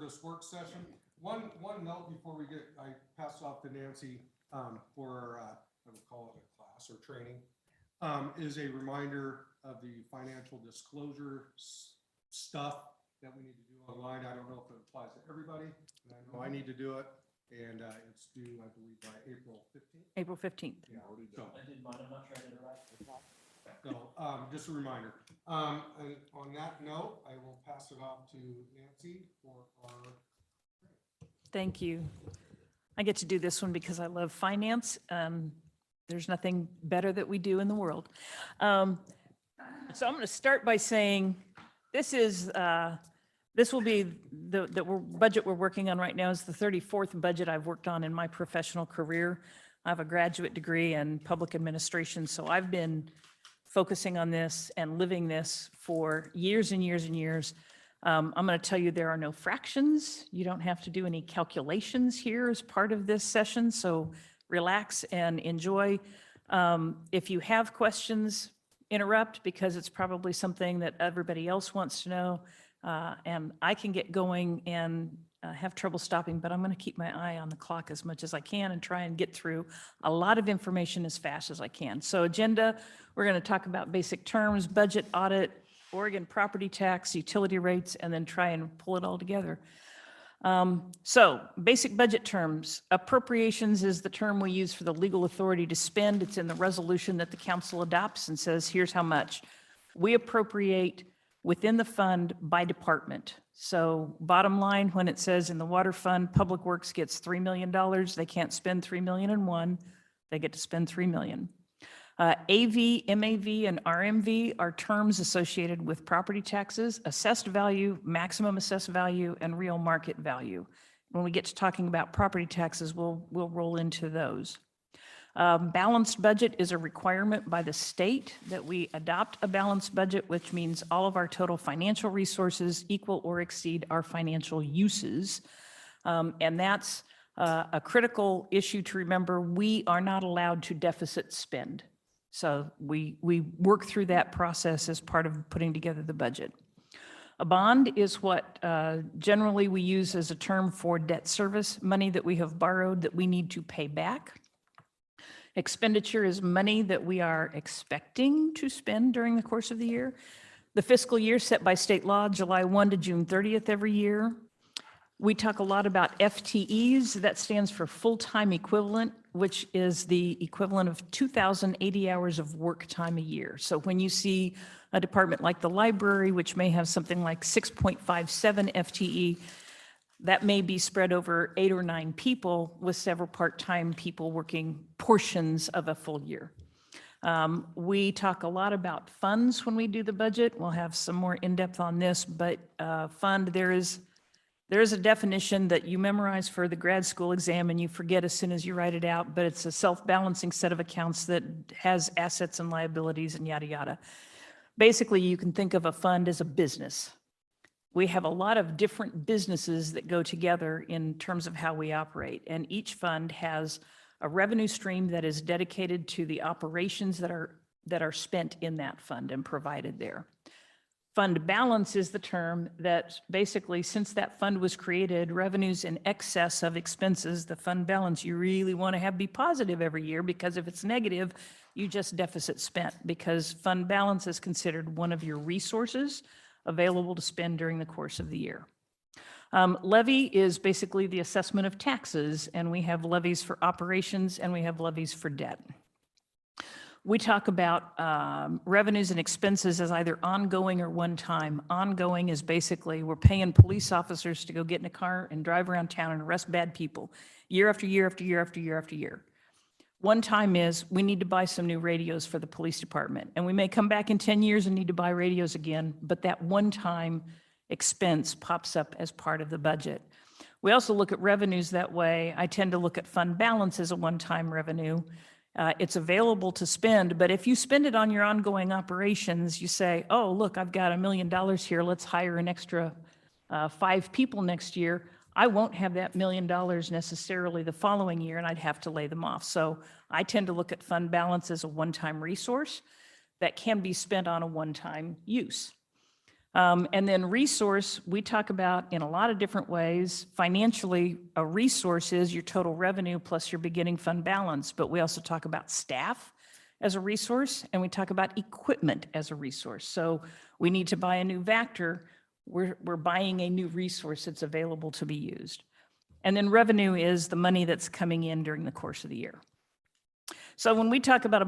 this work session. One note before I pass off to Nancy for, I would call it a class or training, is a reminder of the financial disclosure stuff that we need to do online. I don't know if it applies to everybody, but I know I need to do it. And it's due, I believe, by April 15th. April 15th. Yeah, so, I did mine, I'm not sure I did it right. so just a reminder. And on that note, I will pass it off to Nancy for our. Thank you. I get to do this one because I love finance. There's nothing better that we do in the world. So I'm going to start by saying this will be the budget we're working on right now is the 34th budget I've worked on in my professional career. I have a graduate degree in public administration, so I've been focusing on this and living this for years and years and years. I'm going to tell you there are no fractions. You don't have to do any calculations here as part of this session, so relax and enjoy. If you have questions, interrupt because it's probably something that everybody else wants to know. And I can get going and have trouble stopping, but I'm going to keep my eye on the clock as much as I can and try and get through a lot of information as fast as I can. So agenda, we're going to talk about basic terms, budget, audit, Oregon property tax, utility rates, and then try and pull it all together. So basic budget terms, appropriations is the term we use for the legal authority to spend. It's in the resolution that the council adopts and says, here's how much. We appropriate within the fund by department. So bottom line, when it says in the water fund, Public Works gets $3 million, they can't spend $3 million in one, they get to spend $3 million. AV, MAV, and RMV are terms associated with property taxes, assessed value, maximum assessed value, and real market value. When we get to talking about property taxes, we'll roll into those. Balanced budget is a requirement by the state that we adopt a balanced budget, which means all of our total financial resources equal or exceed our financial uses. And that's a critical issue to remember. We are not allowed to deficit spend. So we work through that process as part of putting together the budget. A bond is what generally we use as a term for debt service, money that we have borrowed that we need to pay back. Expenditure is money that we are expecting to spend during the course of the year. The fiscal year set by state law, July 1 to June 30th every year. We talk a lot about FTEs. That stands for full-time equivalent, which is the equivalent of 2,080 hours of work time a year. So when you see a department like the library, which may have something like 6.57 FTE, that may be spread over 8 or 9 people with several part-time people working portions of a full year. We talk a lot about funds when we do the budget. We'll have some more in-depth on this, but fund, there is a definition that you memorize for the grad school exam and you forget as soon as you write it out, but it's a self-balancing set of accounts that has assets and liabilities and yada, yada. Basically, you can think of a fund as a business. We have a lot of different businesses that go together in terms of how we operate, and each fund has a revenue stream that is dedicated to the operations that are spent in that fund and provided there. Fund balance is the term that basically, since that fund was created, revenues in excess of expenses, the fund balance you really want to have be positive every year, because if it's negative, you just deficit spent, because fund balance is considered one of your resources available to spend during the course of the year. Levy is basically the assessment of taxes, and we have levies for operations and we have levies for debt. We talk about revenues and expenses as either ongoing or one-time. Ongoing is basically we're paying police officers to go get in a car and drive around town and arrest bad people year after year after year after year after year. One time is we need to buy some new radios for the police department, and we may come back in 10 years and need to buy radios again, but that one-time expense pops up as part of the budget. We also look at revenues that way. I tend to look at fund balance as a one-time revenue. It's available to spend, but if you spend it on your ongoing operations, you say, oh, look, I've got $1 million here. Let's hire an extra 5 people next year. I won't have that $1 million necessarily the following year, and I'd have to lay them off. So I tend to look at fund balance as a one-time resource that can be spent on a one-time use. And then resource, we talk about in a lot of different ways. Financially, a resource is your total revenue plus your beginning fund balance, but we also talk about staff as a resource, and we talk about equipment as a resource. So we need to buy a new Vector. We're buying a new resource that's available to be used. And then revenue is the money that's coming in during the course of the year. So when we talk about a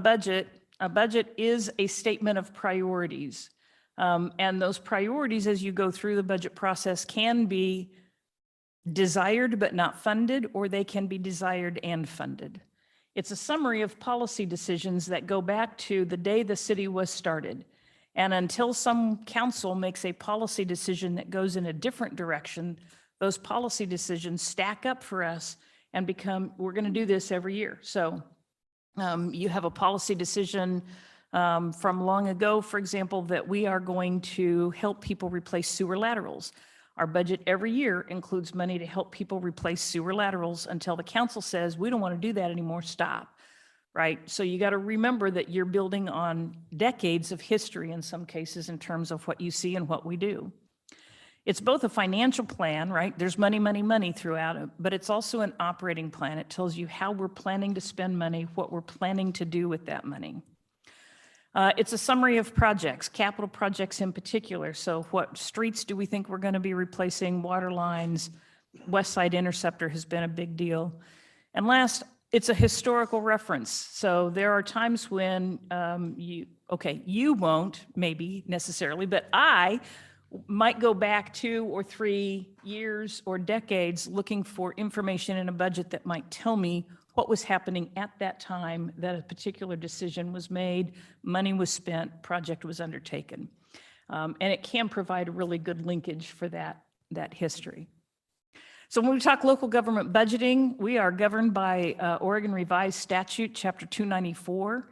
budget is a statement of priorities. And those priorities, as you go through the budget process, can be desired but not funded, or they can be desired and funded. It's a summary of policy decisions that go back to the day the city was started. And until some council makes a policy decision that goes in a different direction, those policy decisions stack up for us and become, we're going to do this every year. So you have a policy decision from long ago, for example, that we are going to help people replace sewer laterals. Our budget every year includes money to help people replace sewer laterals until the council says, we don't want to do that anymore, stop, right? So you got to remember that you're building on decades of history in some cases in terms of what you see and what we do. It's both a financial plan, right? There's money, money, money throughout it, but it's also an operating plan. It tells you how we're planning to spend money, what we're planning to do with that money. It's a summary of projects, capital projects in particular. So what streets do we think we're going to be replacing? Water lines, West Side Interceptor has been a big deal. And last, it's a historical reference. So there are times when you won't maybe necessarily, but I might go back 2 or 3 years or decades looking for information in a budget that might tell me what was happening at that time that a particular decision was made, money was spent, project was undertaken. And it can provide a really good linkage for that history. So when we talk local government budgeting, we are governed by Oregon Revised Statute, Chapter 294.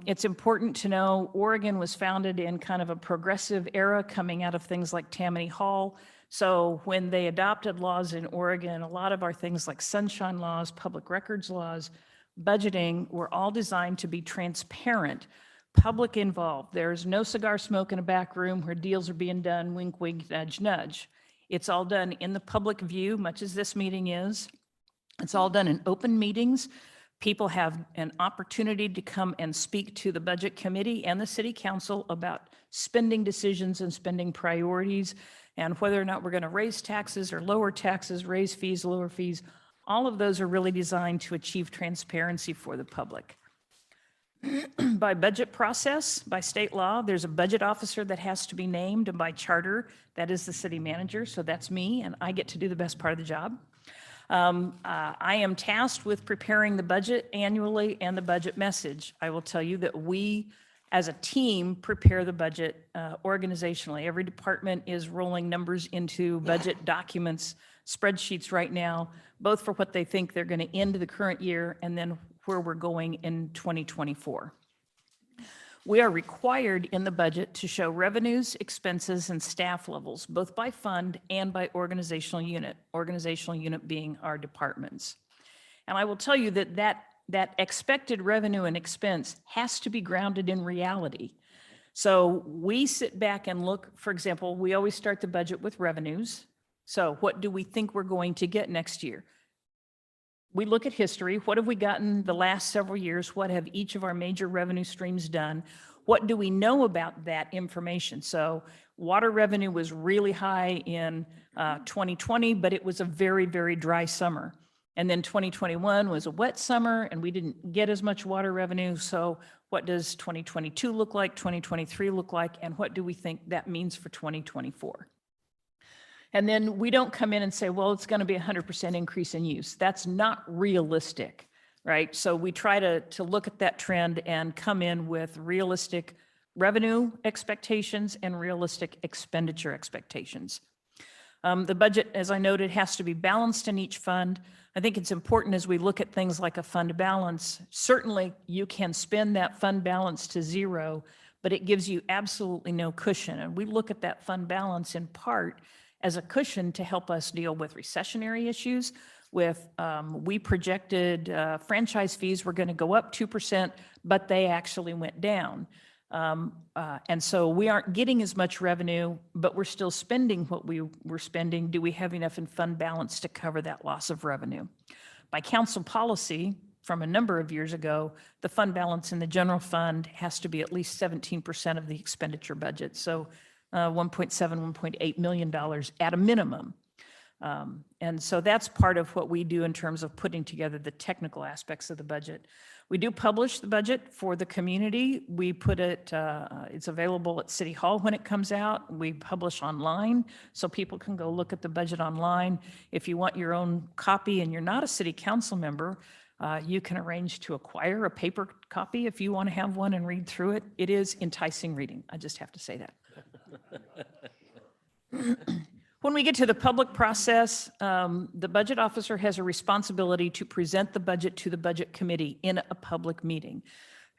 It's important to know Oregon was founded in kind of a progressive era coming out of things like Tammany Hall. So when they adopted laws in Oregon, a lot of our things like sunshine laws, public records laws, budgeting were all designed to be transparent, public involved. There's no cigar smoke in a back room where deals are being done, wink, wink, nudge, nudge. It's all done in the public view, much as this meeting is. It's all done in open meetings. People have an opportunity to come and speak to the budget committee and the city council about spending decisions and spending priorities and whether or not we're going to raise taxes or lower taxes, raise fees, lower fees. All of those are really designed to achieve transparency for the public. By budget process, by state law, there's a budget officer that has to be named, and by charter, that is the city manager. So that's me, and I get to do the best part of the job. I am tasked with preparing the budget annually and the budget message. I will tell you that we, as a team, prepare the budget organizationally. Every department is rolling numbers into budget documents, spreadsheets right now, both for what they think they're going to end the current year and then where we're going in 2024. We are required in the budget to show revenues, expenses, and staff levels, both by fund and by organizational unit being our departments. And I will tell you that expected revenue and expense has to be grounded in reality. So we sit back and look, for example, we always start the budget with revenues. So what do we think we're going to get next year? We look at history. What have we gotten the last several years? What have each of our major revenue streams done? What do we know about that information? So water revenue was really high in 2020, but it was a very, very dry summer. And then 2021 was a wet summer and we didn't get as much water revenue. So what does 2022 look like, 2023 look like, and what do we think that means for 2024? And then we don't come in and say, well, it's going to be 100% increase in use. That's not realistic, right? So we try to look at that trend and come in with realistic revenue expectations and realistic expenditure expectations. The budget, as I noted, has to be balanced in each fund. I think it's important as we look at things like a fund balance. Certainly, you can spend that fund balance to zero, but it gives you absolutely no cushion. And we look at that fund balance in part as a cushion to help us deal with recessionary issues. We projected franchise fees were going to go up 2%, but they actually went down. And so we aren't getting as much revenue, but we're still spending what we were spending. Do we have enough in fund balance to cover that loss of revenue? By council policy from a number of years ago, the fund balance in the general fund has to be at least 17% of the expenditure budget. So $1.7, $1.8 million at a minimum. And so that's part of what we do in terms of putting together the technical aspects of the budget. We do publish the budget for the community. We put it, it's available at City Hall when it comes out. We publish online so people can go look at the budget online. If you want your own copy and you're not a city council member, you can arrange to acquire a paper copy if you want to have one and read through it. It is enticing reading. I just have to say that. When we get to the public process, the budget officer has a responsibility to present the budget to the budget committee in a public meeting,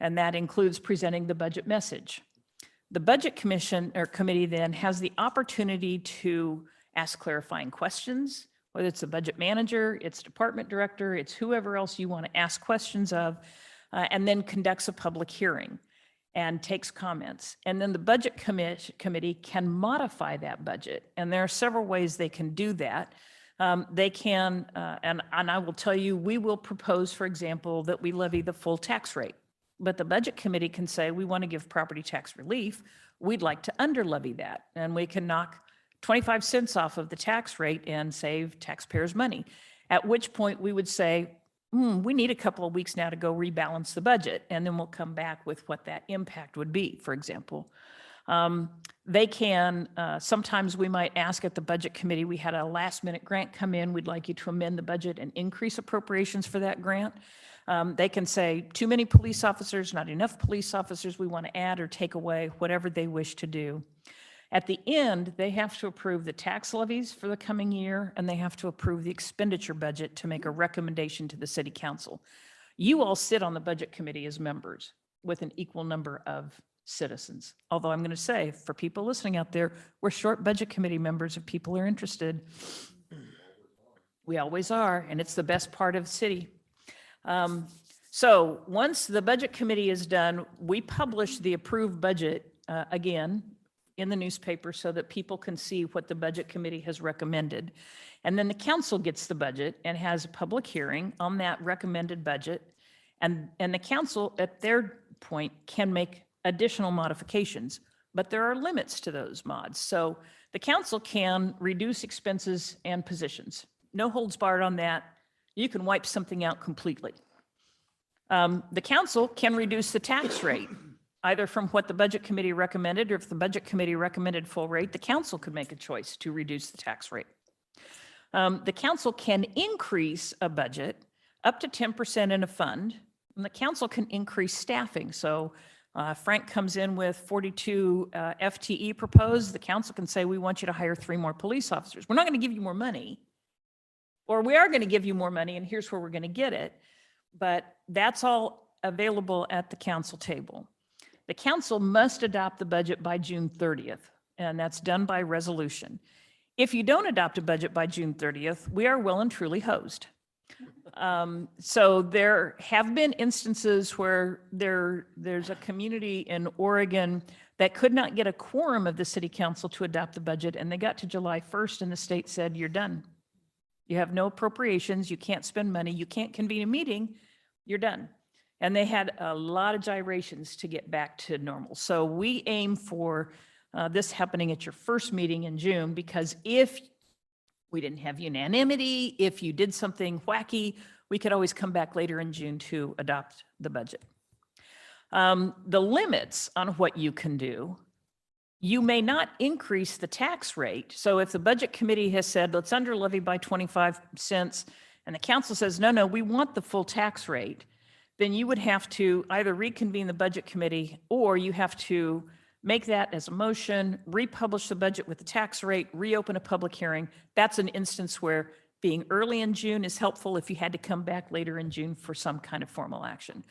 and that includes presenting the budget message. The budget commission or committee then has the opportunity to ask clarifying questions, whether it's the budget manager, it's department director, it's whoever else you want to ask questions of, and then conducts a public hearing and takes comments. And then the budget committee can modify that budget. And there are several ways they can do that. They can, and I will tell you, we will propose, for example, that we levy the full tax rate. But the budget committee can say, we want to give property tax relief. We'd like to under levy that. And we can knock 25 cents off of the tax rate and save taxpayers money. At which point we would say, we need a couple of weeks now to go rebalance the budget, and then we'll come back with what that impact would be, for example. They can, sometimes we might ask at the budget committee, we had a last minute grant come in, we'd like you to amend the budget and increase appropriations for that grant. They can say, too many police officers, not enough police officers, we want to add or take away, whatever they wish to do. At the end, they have to approve the tax levies for the coming year, and they have to approve the expenditure budget to make a recommendation to the city council. You all sit on the budget committee as members with an equal number of citizens. Although I'm going to say, for people listening out there, we're short budget committee members if people are interested. We always are, and it's the best part of the city. So once the budget committee is done, we publish the approved budget again in the newspaper so that people can see what the budget committee has recommended. And then the council gets the budget and has a public hearing on that recommended budget. And the council at their point can make additional modifications, but there are limits to those mods. So the council can reduce expenses and positions. No holds barred on that. You can wipe something out completely. The council can reduce the tax rate, either from what the budget committee recommended, or if the budget committee recommended full rate, the council could make a choice to reduce the tax rate. The council can increase a budget up to 10% in a fund, and the council can increase staffing. So Frank comes in with 42 FTE proposed. The council can say, we want you to hire 3 more police officers. We're not going to give you more money, or we are going to give you more money, and here's where we're going to get it. But that's all available at the council table. The council must adopt the budget by June 30th, and that's done by resolution. If you don't adopt a budget by June 30th, we are well and truly hosed. So there have been instances where there's a community in Oregon that could not get a quorum of the city council to adopt the budget, and they got to July 1st and the state said, you're done. You have no appropriations, you can't spend money, you can't convene a meeting, you're done. And they had a lot of gyrations to get back to normal. So we aim for this happening at your first meeting in June, because if we didn't have unanimity, if you did something wacky, we could always come back later in June to adopt the budget. The limits on what you can do, you may not increase the tax rate. So if the budget committee has said, let's under levy by 25 cents, and the council says, no, we want the full tax rate, then you would have to either reconvene the budget committee, or you have to make that as a motion, republish the budget with the tax rate, reopen a public hearing. That's an instance where being early in June is helpful if you had to come back later in June for some kind of formal action.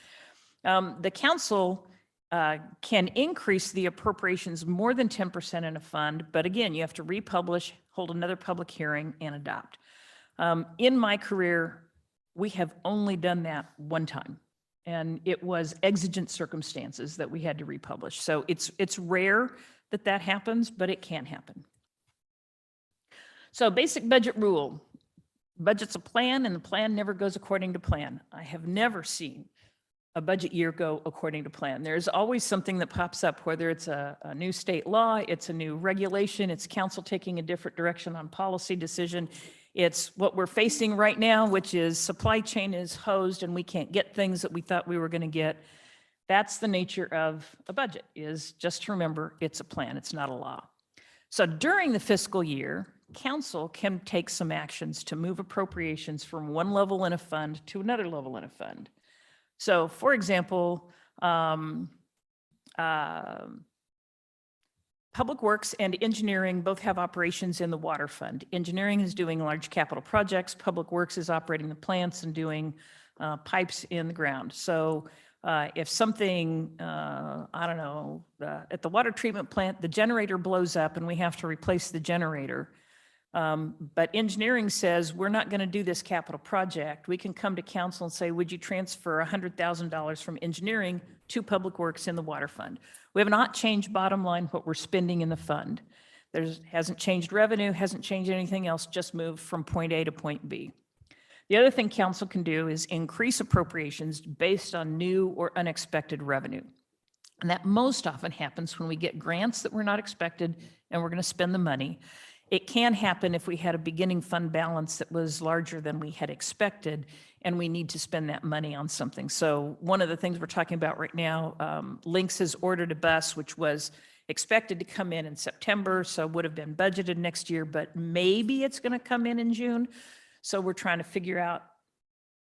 The council can increase the appropriations more than 10% in a fund, but again, you have to republish, hold another public hearing, and adopt. In my career, we have only done that one time. And it was exigent circumstances that we had to republish. So it's rare that that happens, but it can happen. So basic budget rule. Budget's a plan and the plan never goes according to plan. I have never seen a budget year go according to plan. There's always something that pops up, whether it's a new state law, it's a new regulation, it's council taking a different direction on policy decision. It's what we're facing right now, which is supply chain is hosed and we can't get things that we thought we were going to get. That's the nature of a budget, is just to remember it's a plan, it's not a law. So during the fiscal year, council can take some actions to move appropriations from one level in a fund to another level in a fund. So for example, Public Works and Engineering both have operations in the water fund. Engineering is doing large capital projects. Public Works is operating the plants and doing pipes in the ground. So if something, I don't know, at the water treatment plant, the generator blows up and we have to replace the generator. But engineering says, we're not going to do this capital project. We can come to council and say, would you transfer $100,000 from engineering to Public Works in the water fund? We have not changed bottom line what we're spending in the fund. Hasn't changed revenue, hasn't changed anything else, just moved from point A to point B. The other thing council can do is increase appropriations based on new or unexpected revenue. And that most often happens when we get grants that were not expected and we're going to spend the money. It can happen if we had a beginning fund balance that was larger than we had expected and we need to spend that money on something. So one of the things we're talking about right now, Lynx has ordered a bus, which was expected to come in September, so would have been budgeted next year, but maybe it's going to come in June. So we're trying to figure out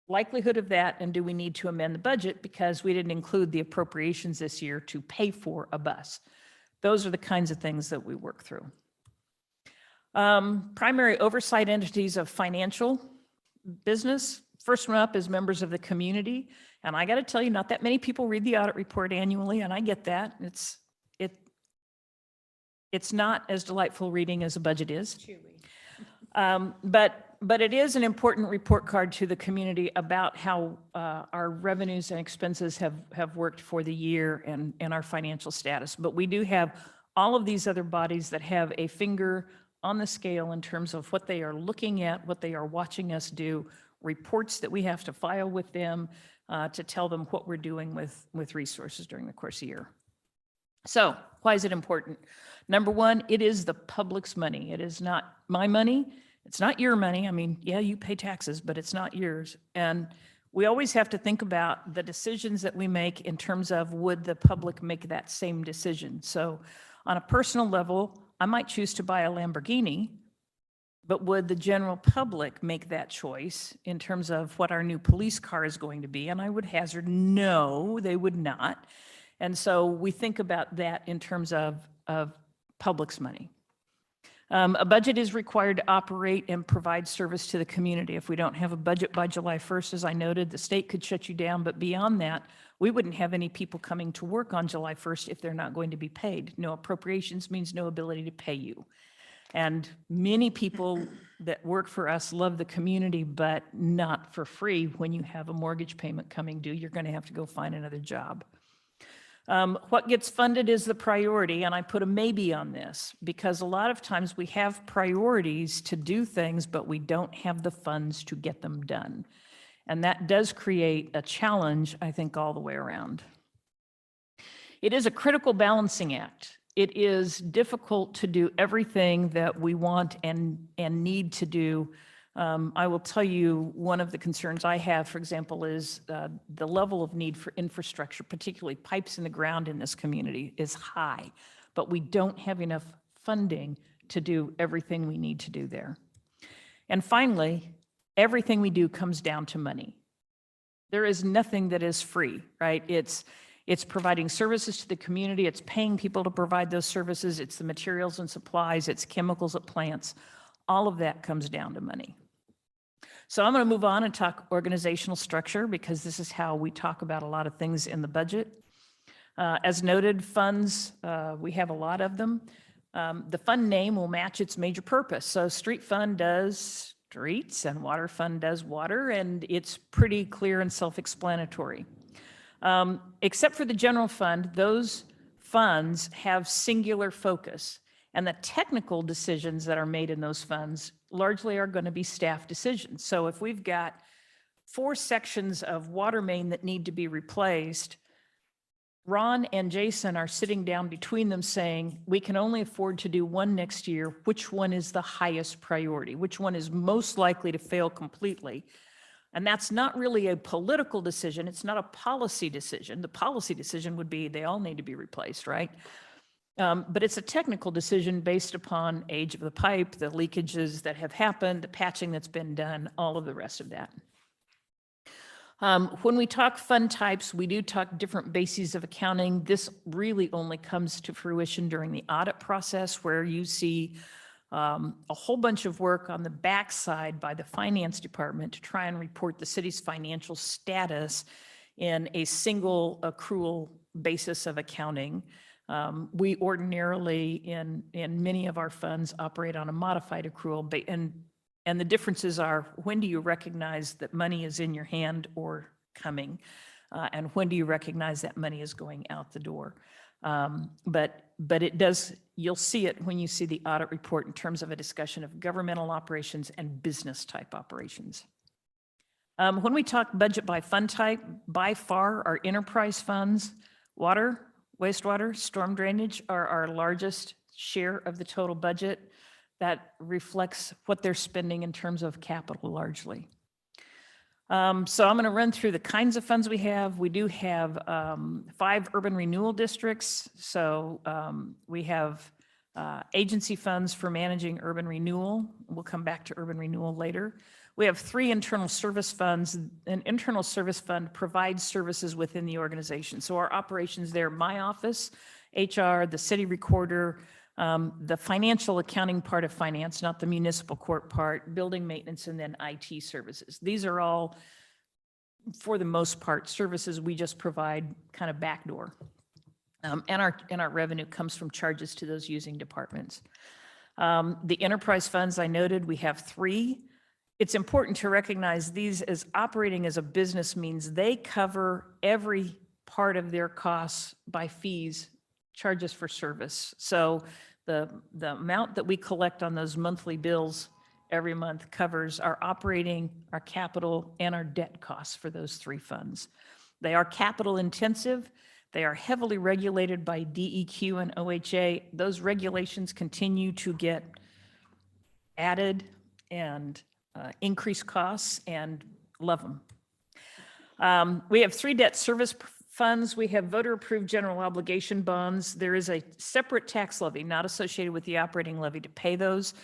likelihood of that, and do we need to amend the budget because we didn't include the appropriations this year to pay for a bus. Those are the kinds of things that we work through. Primary oversight entities of financial business. First one up is members of the community. And I got to tell you, not that many people read the audit report annually, and I get that. It's not as delightful reading as a budget is. But it is an important report card to the community about how our revenues and expenses have worked for the year and our financial status. But we do have all of these other bodies that have a finger on the scale in terms of what they are looking at, what they are watching us do, reports that we have to file with them to tell them what we're doing with resources during the course of the year. So why is it important? Number one, it is the public's money. It is not my money. It's not your money. I mean, yeah, you pay taxes, but it's not yours. And we always have to think about the decisions that we make in terms of, would the public make that same decision? So on a personal level, I might choose to buy a Lamborghini, but would the general public make that choice in terms of what our new police car is going to be? And I would hazard, no, they would not. And so we think about that in terms of public's money. A budget is required to operate and provide service to the community. If we don't have a budget by July 1st, as I noted, the state could shut you down. But beyond that, we wouldn't have any people coming to work on July 1st if they're not going to be paid. No appropriations means no ability to pay you. And many people that work for us love the community, but not for free. When you have a mortgage payment coming due, you're going to have to go find another job. What gets funded is the priority, and I put a maybe on this because a lot of times we have priorities to do things, but we don't have the funds to get them done. And that does create a challenge, I think, all the way around. It is a critical balancing act. It is difficult to do everything that we want and need to do. I will tell you, one of the concerns I have, for example, is the level of need for infrastructure, particularly pipes in the ground in this community, is high, but we don't have enough funding to do everything we need to do there. And finally, everything we do comes down to money. There is nothing that is free, right? It's providing services to the community. It's paying people to provide those services. It's the materials and supplies. It's chemicals at plants. All of that comes down to money. So I'm going to move on and talk organizational structure because this is how we talk about a lot of things in the budget. As noted, funds, we have a lot of them. The fund name will match its major purpose. So street fund does streets and water fund does water, and it's pretty clear and self-explanatory. Except for the general fund, those funds have singular focus. And the technical decisions that are made in those funds largely are going to be staff decisions. So if we've got 4 sections of water main that need to be replaced, Ron and Jason are sitting down between them saying, we can only afford to do one next year. Which one is the highest priority? Which one is most likely to fail completely? And that's not really a political decision. It's not a policy decision. The policy decision would be they all need to be replaced, right? But it's a technical decision based upon age of the pipe, the leakages that have happened, the patching that's been done, all of the rest of that. When we talk fund types, we do talk different bases of accounting. This really only comes to fruition during the audit process, where you see a whole bunch of work on the backside by the finance department to try and report the city's financial status in a single accrual basis of accounting. We ordinarily, in many of our funds, operate on a modified accrual, and the differences are, when do you recognize that money is in your hand or coming? And when do you recognize that money is going out the door? But it does, you'll see it when you see the audit report in terms of a discussion of governmental operations and business type operations. When we talk budget by fund type, by far our enterprise funds, water, wastewater, storm drainage are our largest share of the total budget. That reflects what they're spending in terms of capital largely. So I'm going to run through the kinds of funds we have. We do have 5 urban renewal districts. So we have agency funds for managing urban renewal. We'll come back to urban renewal later. We have 3 internal service funds. An internal service fund provides services within the organization. So our operations there, my office, HR, the city recorder, the financial accounting part of finance, not the municipal court part, building maintenance, and then IT services. These are all, for the most part, services we just provide kind of backdoor. And our revenue comes from charges to those using departments. The enterprise funds I noted, we have 3. It's important to recognize these as operating as a business means they cover every part of their costs by fees, charges for service. So the amount that we collect on those monthly bills every month covers our operating, our capital, and our debt costs for those 3 funds. They are capital intensive. They are heavily regulated by DEQ and OHA. Those regulations continue to get added and increase costs, and love them. We have 3 debt service funds. We have voter-approved general obligation bonds. There is a separate tax levy not associated with the operating levy to pay those.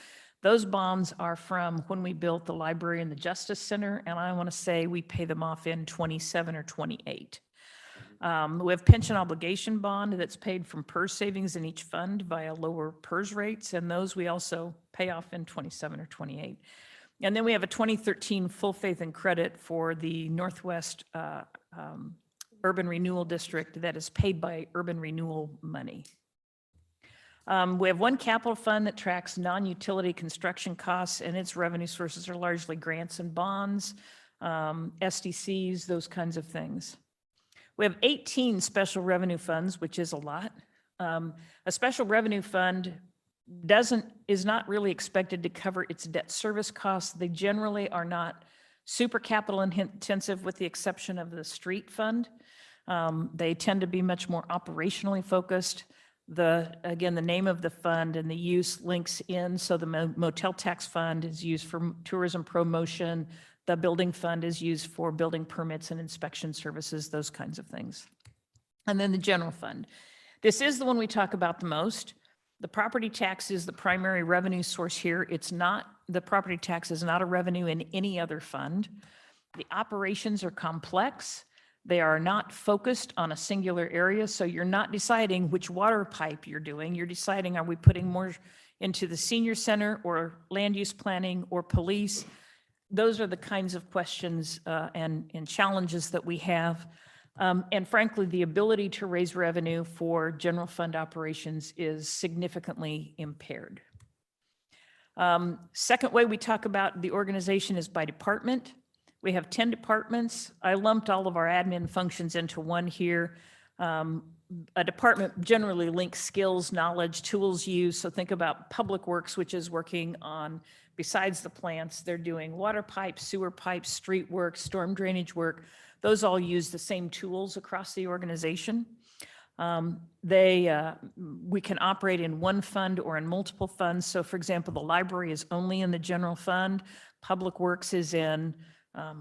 Those bonds are from when we built the library and the Justice Center, and I want to say we pay them off in 27 or 28. We have pension obligation bond that's paid from PERS savings in each fund via lower PERS rates, and those we also pay off in 27 or 28. And then we have a 2013 full faith and credit for the Northwest Urban Renewal District that is paid by urban renewal money. We have 1 capital fund that tracks non-utility construction costs, and its revenue sources are largely grants and bonds, SDCs, those kinds of things. We have 18 special revenue funds, which is a lot. A special revenue fund is not really expected to cover its debt service costs. They generally are not super capital intensive, with the exception of the street fund. They tend to be much more operationally focused. Again, the name of the fund and the use links in. So the motel tax fund is used for tourism promotion. The building fund is used for building permits and inspection services, those kinds of things. And then the general fund. This is the one we talk about the most. The property tax is the primary revenue source here. The property tax is not a revenue in any other fund. The operations are complex. They are not focused on a singular area. So you're not deciding which water pipe you're doing. You're deciding, are we putting more into the senior center or land use planning or police? Those are the kinds of questions and challenges that we have. And frankly, the ability to raise revenue for general fund operations is significantly impaired. Second way we talk about the organization is by department. We have 10 departments. I lumped all of our admin functions into one here. A department generally links skills, knowledge, tools used. So think about Public Works, which is working on, besides the plants, they're doing water pipes, sewer pipes, street work, storm drainage work. Those all use the same tools across the organization. We can operate in one fund or in multiple funds. So for example, the library is only in the general fund. Public Works is in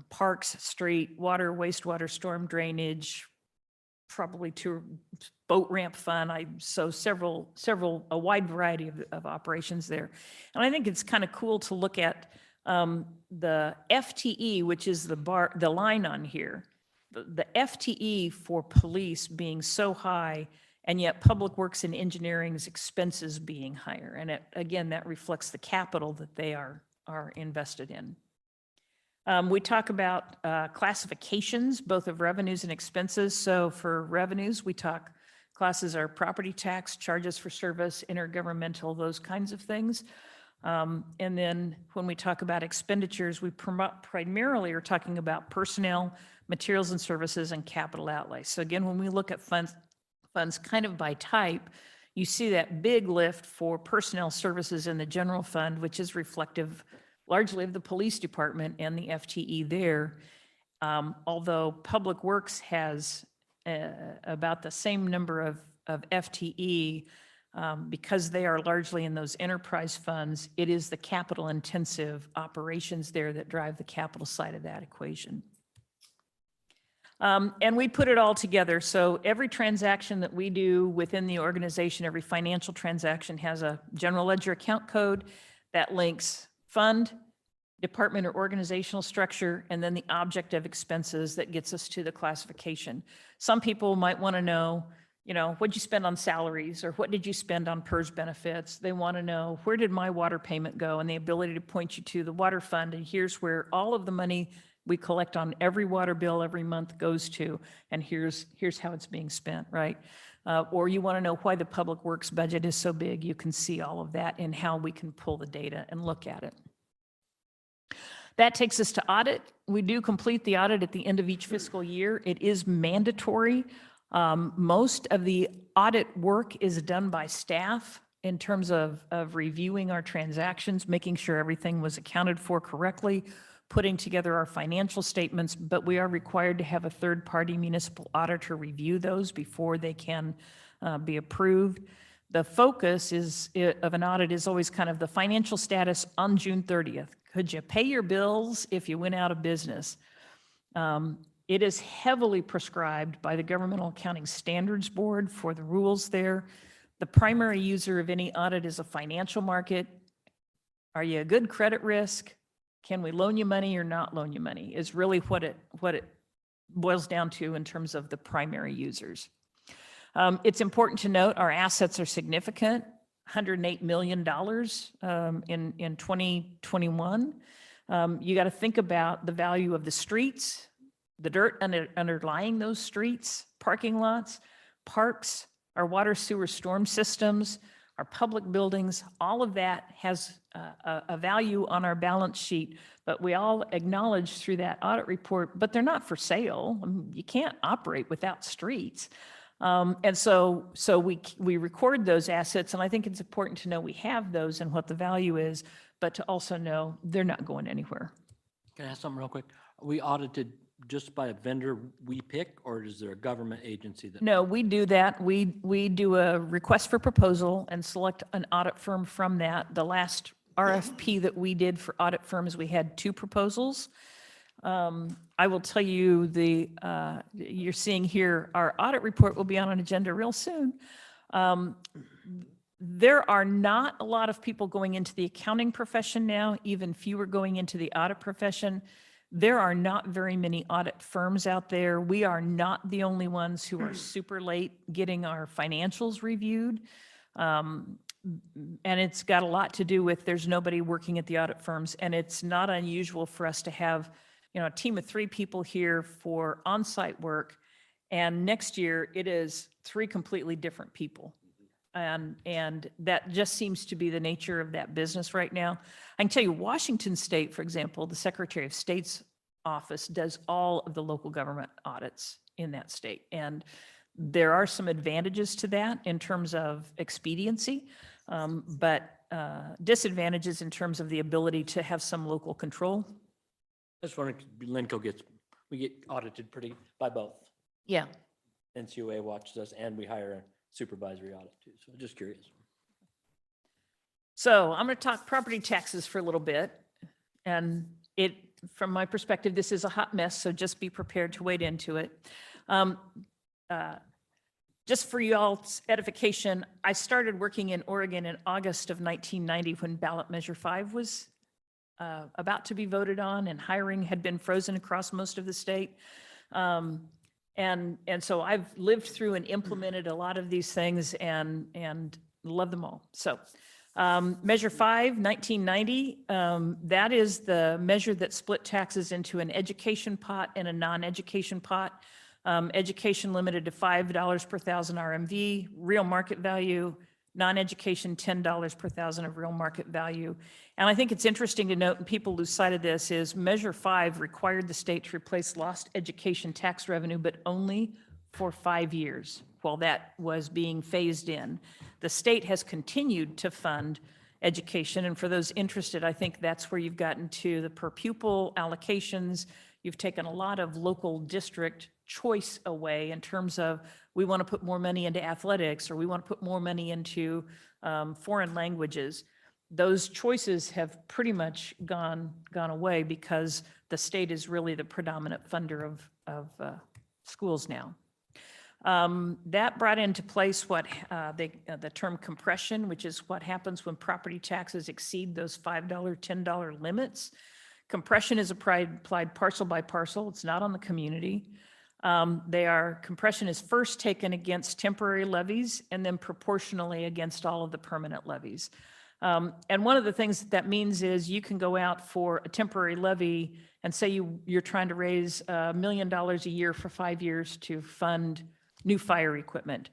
parks, street, water, wastewater, storm drainage, probably two boat ramp fund. So a wide variety of operations there. And I think it's kind of cool to look at the FTE, which is the line on here. The FTE for police being so high, and yet Public Works and Engineering's expenses being higher. And again, that reflects the capital that they are invested in. We talk about classifications, both of revenues and expenses. So for revenues, we talk classes are property tax, charges for service, intergovernmental, those kinds of things. And then when we talk about expenditures, we primarily are talking about personnel, materials and services, and capital outlay. So again, when we look at funds kind of by type, you see that big lift for personnel services in the general fund, which is reflective largely of the police department and the FTE there. Although Public Works has about the same number of FTE, because they are largely in those enterprise funds, it is the capital intensive operations there that drive the capital side of that equation. And we put it all together. So every transaction that we do within the organization, every financial transaction has a general ledger account code that links fund, department or organizational structure, and then the object of expenses that gets us to the classification. Some people might want to know, what'd you spend on salaries, or what did you spend on PERS benefits? They want to know, where did my water payment go? And the ability to point you to the water fund, and here's where all of the money we collect on every water bill every month goes to, and here's how it's being spent, right? Or you want to know why the Public Works budget is so big. You can see all of that and how we can pull the data and look at it. That takes us to audit. We do complete the audit at the end of each fiscal year. It is mandatory. Most of the audit work is done by staff in terms of reviewing our transactions, making sure everything was accounted for correctly, putting together our financial statements, but we are required to have a third-party municipal auditor review those before they can be approved. The focus of an audit is always kind of the financial status on June 30th. Could you pay your bills if you went out of business? It is heavily prescribed by the Governmental Accounting Standards Board for the rules there. The primary user of any audit is a financial market. Are you a good credit risk? Can we loan you money or not loan you money is really what it boils down to in terms of the primary users. It's important to note our assets are significant, $108 million in 2021. You got to think about the value of the streets, the dirt underlying those streets, parking lots, parks, our water sewer storm systems, our public buildings. All of that has a value on our balance sheet, but we all acknowledge through that audit report, but they're not for sale. I mean, you can't operate without streets. And so we record those assets, and I think it's important to know we have those and what the value is, but to also know they're not going anywhere. Can I ask something real quick? Are we audited just by a vendor we pick, or is there a government agency that? No, we do that. We do a request for proposal and select an audit firm from that. The last RFP that we did for audit firms, we had 2 proposals. I will tell you you're seeing here, our audit report will be on an agenda real soon. There are not a lot of people going into the accounting profession now, even fewer going into the audit profession. There are not very many audit firms out there. We are not the only ones who are super late getting our financials reviewed. And it's got a lot to do with there's nobody working at the audit firms, and it's not unusual for us to have a team of 3 people here for on-site work, and next year it is 3 completely different people. And that just seems to be the nature of that business right now. I can tell you Washington State, for example, the Secretary of State's office does all of the local government audits in that state. And there are some advantages to that in terms of expediency, but disadvantages in terms of the ability to have some local control. That's wondering, we get audited by both. Yeah. NCUA watches us and we hire a supervisory audit too. So just curious. So I'm going to talk property taxes for a little bit. And from my perspective, this is a hot mess, so just be prepared to wade into it. Just for y'all's edification, I started working in Oregon in August of 1990 when ballot measure 5 was about to be voted on and hiring had been frozen across most of the state. And so I've lived through and implemented a lot of these things and love them all. So Measure 5, 1990, that is the measure that split taxes into an education pot and a non-education pot. Education limited to $5 per thousand RMV, real market value, non-education $10 per thousand of real market value. And I think it's interesting to note, and people lose sight of this, is Measure 5 required the state to replace lost education tax revenue, but only for 5 years while that was being phased in. The state has continued to fund education, and for those interested, I think that's where you've gotten to the per pupil allocations. You've taken a lot of local district choice away in terms of we want to put more money into athletics or we want to put more money into foreign languages. Those choices have pretty much gone away because the state is really the predominant funder of schools now. That brought into place what the term compression, which is what happens when property taxes exceed those $5, $10 limits. Compression is applied parcel by parcel. It's not on the community. Compression is first taken against temporary levies and then proportionally against all of the permanent levies. And one of the things that means is you can go out for a temporary levy and say you're trying to raise $1 million a year for 5 years to fund new fire equipment.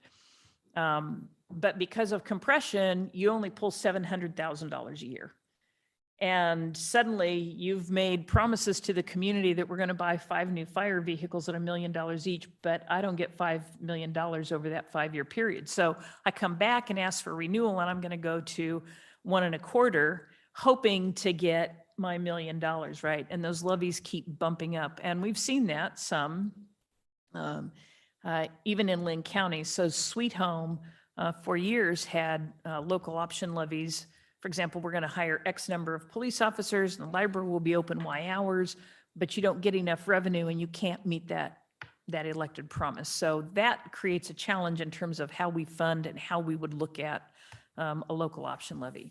But because of compression, you only pull $700,000 a year. And suddenly you've made promises to the community that we're going to buy 5 new fire vehicles at $1 million each, but I don't get $5 million over that 5-year period. So I come back and ask for renewal and I'm going to go to 1.25, hoping to get my $1 million, right? And those levies keep bumping up. And we've seen that some, even in Lynn County. So Sweet Home for years had local option levies. For example, we're going to hire X number of police officers and the library will be open Y hours, but you don't get enough revenue and you can't meet that elected promise. So that creates a challenge in terms of how we fund and how we would look at a local option levy.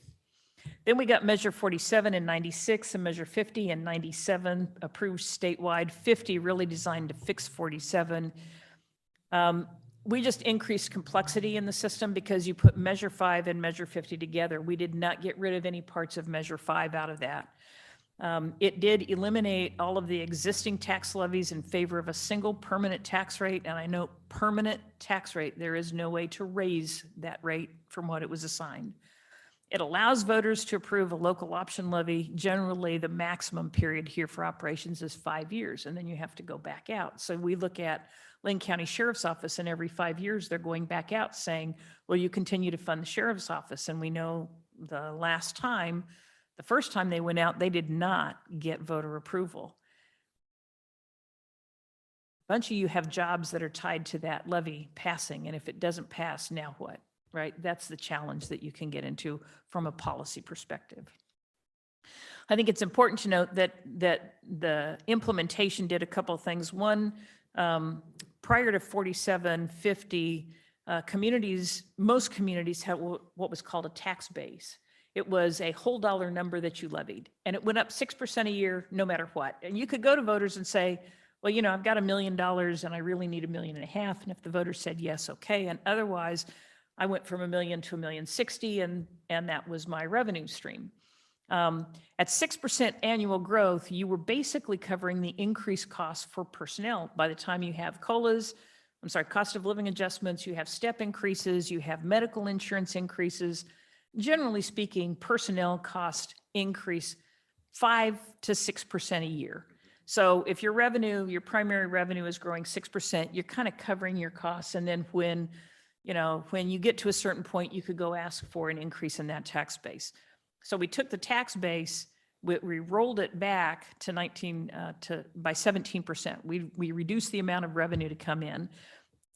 Then we got Measure 47 in 96 and Measure 50 in 97 approved statewide, 50 really designed to fix 47. We just increased complexity in the system because you put Measure 5 and Measure 50 together. We did not get rid of any parts of Measure 5 out of that. It did eliminate all of the existing tax levies in favor of a single permanent tax rate. And I know permanent tax rate, there is no way to raise that rate from what it was assigned. It allows voters to approve a local option levy. Generally, the maximum period here for operations is 5 years, and then you have to go back out. So we look at Lynn County Sheriff's Office, and every 5 years they're going back out saying, well, you continue to fund the Sheriff's Office. And we know the first time they went out, they did not get voter approval. A bunch of you have jobs that are tied to that levy passing, and if it doesn't pass, now what? Right? That's the challenge that you can get into from a policy perspective. I think it's important to note that the implementation did a couple of things. One, prior to 4750, most communities had what was called a tax base. It was a whole dollar number that you levied, and it went up 6% a year, no matter what. And you could go to voters and say, well, you know, I've got $1 million and I really need $1.5 million. And if the voters said yes, okay. And otherwise, I went from $1 million to $1.06 million, and that was my revenue stream. At 6% annual growth, you were basically covering the increased costs for personnel. By the time you have cost of living adjustments, you have step increases, you have medical insurance increases. Generally speaking, personnel cost increase 5 to 6% a year. So if your revenue, your primary revenue is growing 6%, you're kind of covering your costs. And then when, when you get to a certain point, you could go ask for an increase in that tax base. So we took the tax base, we rolled it back to by 17%. We reduced the amount of revenue to come in,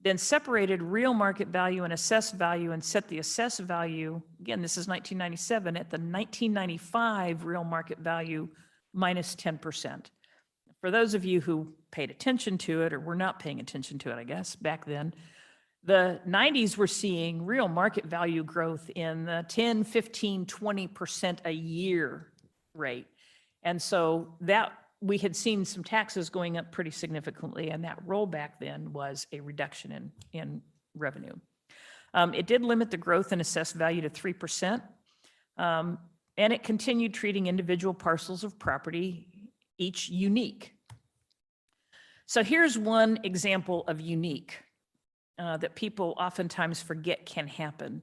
then separated real market value and assessed value and set the assessed value, again, this is 1997, at the 1995 real market value minus 10%. For those of you who paid attention to it or were not paying attention to it, I guess, back then, the 90s were seeing real market value growth in the 10, 15, 20% a year rate. And so that we had seen some taxes going up pretty significantly, and that rollback then was a reduction in revenue. It did limit the growth in assessed value to 3%, and it continued treating individual parcels of property each unique. So here's one example of unique that people oftentimes forget can happen.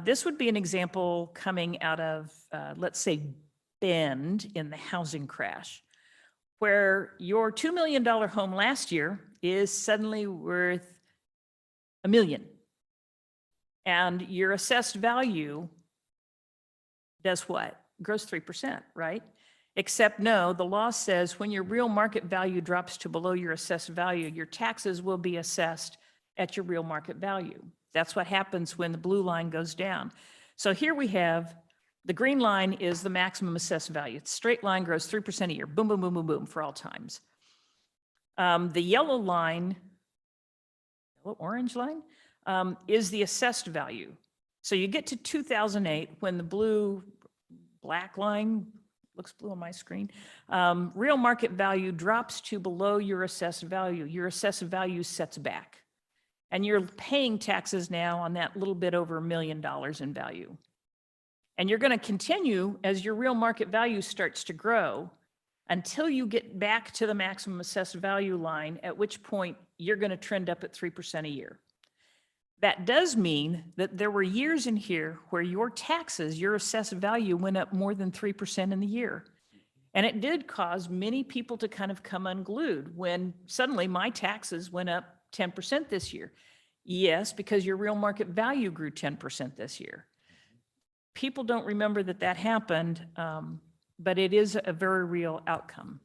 This would be an example coming out of, let's say, Bend in the housing crash, where your $2 million home last year is suddenly worth $1 million. And your assessed value does what? Grows 3%, right? Except no, the law says when your real market value drops to below your assessed value, your taxes will be assessed at your real market value. That's what happens when the blue line goes down. So here we have the green line is the maximum assessed value. The straight line grows 3% a year. Boom, boom, boom, boom, boom for all times. The yellow line, orange line, is the assessed value. So you get to 2008 when the black line, looks blue on my screen, real market value drops to below your assessed value. Your assessed value sets back. And you're paying taxes now on that little bit over $1 million in value. And you're going to continue as your real market value starts to grow until you get back to the maximum assessed value line, at which point you're going to trend up at 3% a year. That does mean that there were years in here where your taxes, your assessed value went up more than 3% in the year. And it did cause many people to kind of come unglued when suddenly my taxes went up 10% this year. Yes, because your real market value grew 10% this year. People don't remember that that happened, but it is a very real outcome.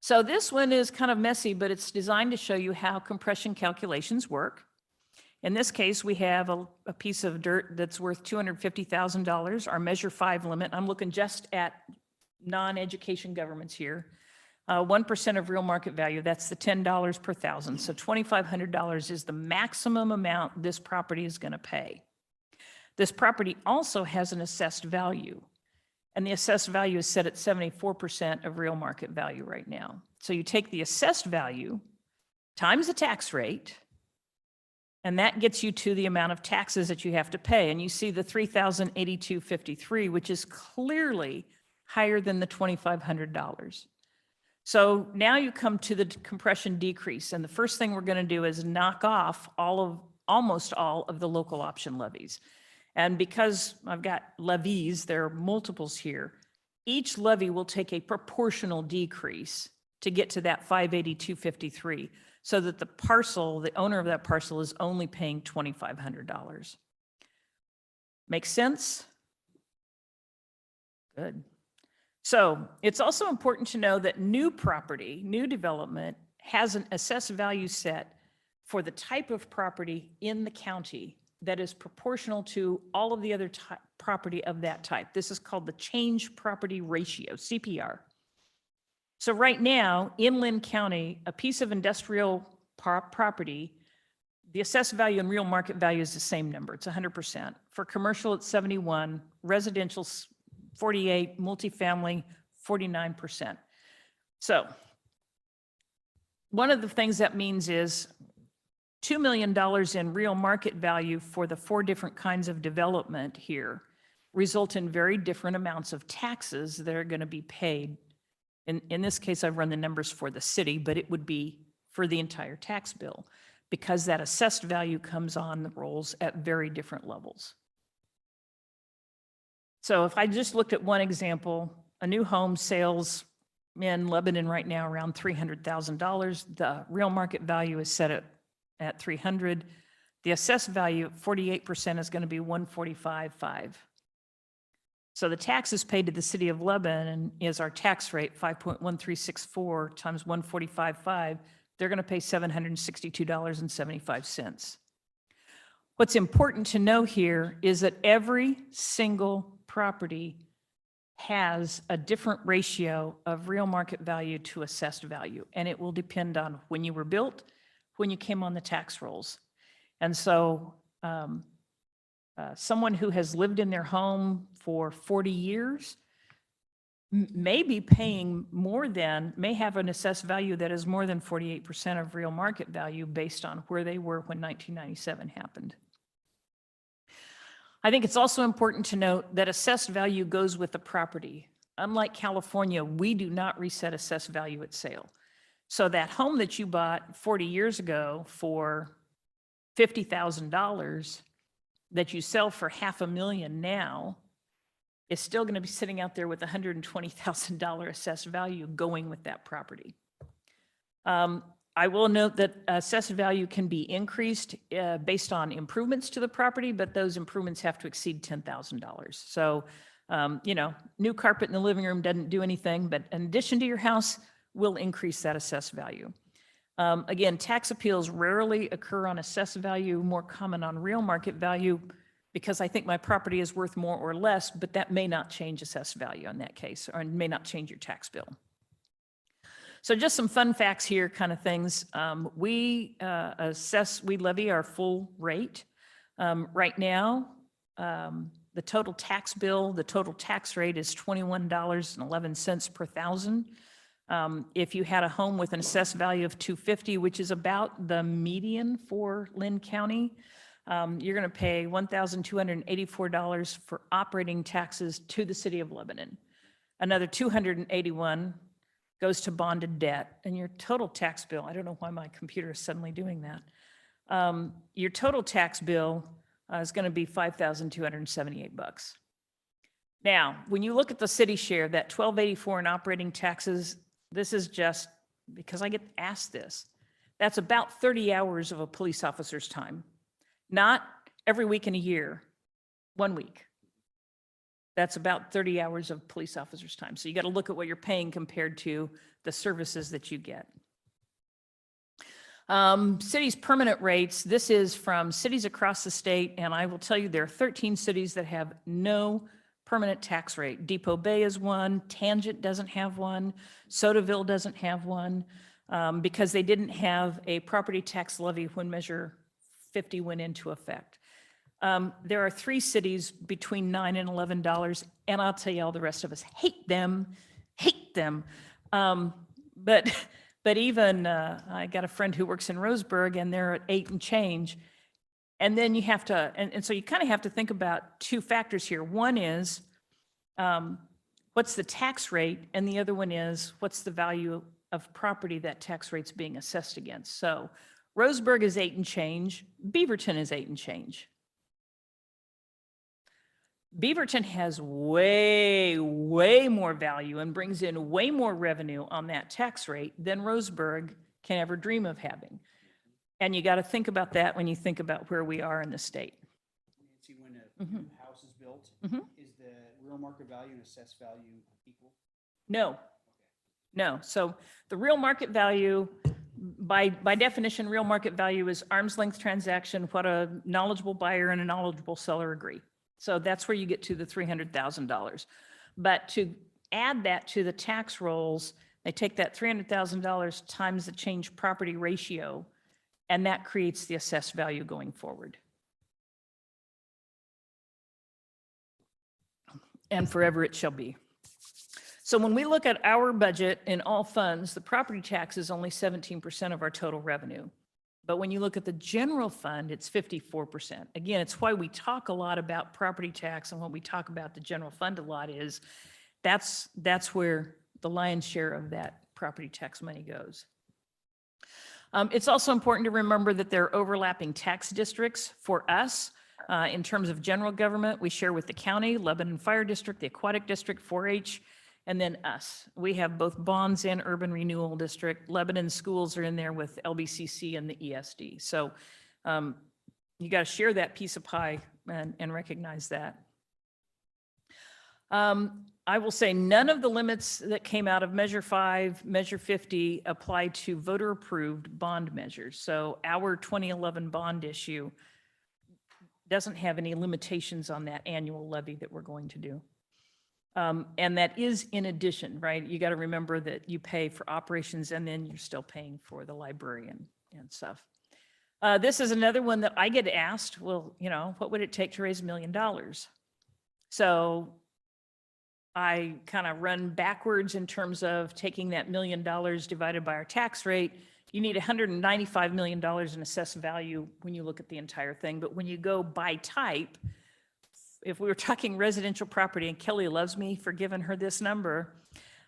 So this one is kind of messy, but it's designed to show you how compression calculations work. In this case, we have a piece of dirt that's worth $250,000, our Measure 5 limit. I'm looking just at non-education governments here. 1% of real market value, that's the $10 per thousand. So $2,500 is the maximum amount this property is going to pay. This property also has an assessed value, and the assessed value is set at 74% of real market value right now. So you take the assessed value times the tax rate, and that gets you to the amount of taxes that you have to pay. And you see the $3,082.53, which is clearly higher than the $2,500. So now you come to the compression decrease, and the first thing we're going to do is knock off almost all of the local option levies. And because I've got levies, there are multiples here, each levy will take a proportional decrease to get to that $582.53, so that the owner of that parcel is only paying $2,500. Make sense? Good. So it's also important to know that new property, new development, has an assessed value set for the type of property in the county that is proportional to all of the other property of that type. This is called the change property ratio, CPR. So right now, in Lynn County, a piece of industrial property, the assessed value and real market value is the same number. It's 100%. For commercial, it's 71, residential, 48, multifamily, 49%. So one of the things that means is $2 million in real market value for the 4 different kinds of development here result in very different amounts of taxes that are going to be paid. In this case, I've run the numbers for the city, but it would be for the entire tax bill, because that assessed value comes on the rolls at very different levels. So if I just looked at one example, a new home sales in Lebanon right now around $300,000. The real market value is set at 300. The assessed value, 48% is going to be 145.5. So the taxes paid to the city of Lebanon is our tax rate, 5.1364 times 145.5. They're going to pay $762.75. What's important to know here is that every single property has a different ratio of real market value to assessed value, and it will depend on when you were built, when you came on the tax rolls. And so someone who has lived in their home for 40 years may be paying may have an assessed value that is more than 48% of real market value based on where they were when 1997 happened. I think it's also important to note that assessed value goes with the property. Unlike California, we do not reset assessed value at sale. So that home that you bought 40 years ago for $50,000 that you sell for $500,000 now is still going to be sitting out there with $120,000 assessed value going with that property. I will note that assessed value can be increased based on improvements to the property, but those improvements have to exceed $10,000. So, new carpet in the living room doesn't do anything, but in addition to your house, will increase that assessed value. Again, tax appeals rarely occur on assessed value, more common on real market value, because I think my property is worth more or less, but that may not change assessed value in that case, or may not change your tax bill. So just some fun facts here, kind of things. We levy our full rate. Right now, the total tax bill, the total tax rate is $21.11 per thousand. If you had a home with an assessed value of $250,000, which is about the median for Lynn County, you're going to pay $1,284 for operating taxes to the city of Lebanon. Another $281 goes to bonded debt, and your total tax bill, I don't know why my computer is suddenly doing that. Your total tax bill is going to be $5,278. Now, when you look at the city share, that $1,284 in operating taxes, this is just because I get asked this. That's about 30 hours of a police officer's time. Not every week in a year, 1 week. That's about 30 hours of police officer's time. So you got to look at what you're paying compared to the services that you get. Cities' permanent rates, this is from cities across the state, and I will tell you there are 13 cities that have no permanent tax rate. Depot Bay is one, Tangent doesn't have one, Sotaville doesn't have one, because they didn't have a property tax levy when Measure 50 went into effect. There are 3 cities between $9 and $11, and I'll tell you all the rest of us hate them. But even, I got a friend who works in Roseburg, and they're at 8 and change. And then you have to, and so you kind of have to think about 2 factors here. One is, what's the tax rate? And the other one is, what's the value of property that tax rate's being assessed against? So Roseburg is 8 and change. Beaverton is 8 and change. Beaverton has way more value and brings in way more revenue on that tax rate than Roseburg can ever dream of having. And you got to think about that when you think about where we are in the state. Nancy, when a new house is built, is the real market value and assessed value equal? No. So the real market value, by definition, real market value is arm's length transaction, what a knowledgeable buyer and a knowledgeable seller agree. So that's where you get to the $300,000. But to add that to the tax rolls, they take that $300,000 times the change property ratio, and that creates the assessed value going forward. And forever it shall be. So when we look at our budget in all funds, the property tax is only 17% of our total revenue. But when you look at the general fund, it's 54%. Again, it's why we talk a lot about property tax, and when we talk about the general fund a lot is that's where the lion's share of that property tax money goes. It's also important to remember that there are overlapping tax districts for us. In terms of general government, we share with the county, Lebanon Fire District, the Aquatic District, 4-H, and then us. We have both bonds and urban renewal district. Lebanon schools are in there with LBCC and the ESD. So you got to share that piece of pie and recognize that. I will say none of the limits that came out of Measure 5, Measure 50 apply to voter-approved bond measures. So our 2011 bond issue doesn't have any limitations on that annual levy that we're going to do. And that is in addition, right? You got to remember that you pay for operations and then you're still paying for the librarian and stuff. This is another one that I get asked, well, you know, what would it take to raise $1 million? So I kind of run backwards in terms of taking that $1 million divided by our tax rate. You need $195 million in assessed value when you look at the entire thing. But when you go by type, if we were talking residential property, and Kelly loves me for giving her this number,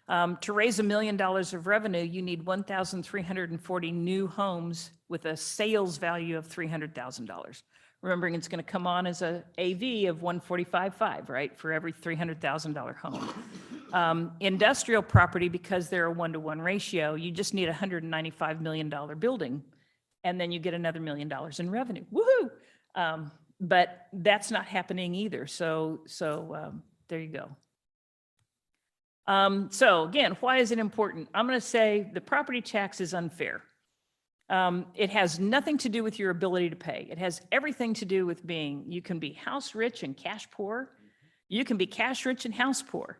to raise $1 million of revenue, you need 1,340 new homes with a sales value of $300,000. Remembering it's going to come on as a AV of 145.5, right, for every $300,000 home. Industrial property, because they're a 1-to-1 ratio, you just need a $195 million building, and then you get another $1 million in revenue. Woohoo! But that's not happening either. So there you go. So again, why is it important? I'm going to say the property tax is unfair. It has nothing to do with your ability to pay. It has everything to do with you can be house rich and cash poor. You can be cash rich and house poor,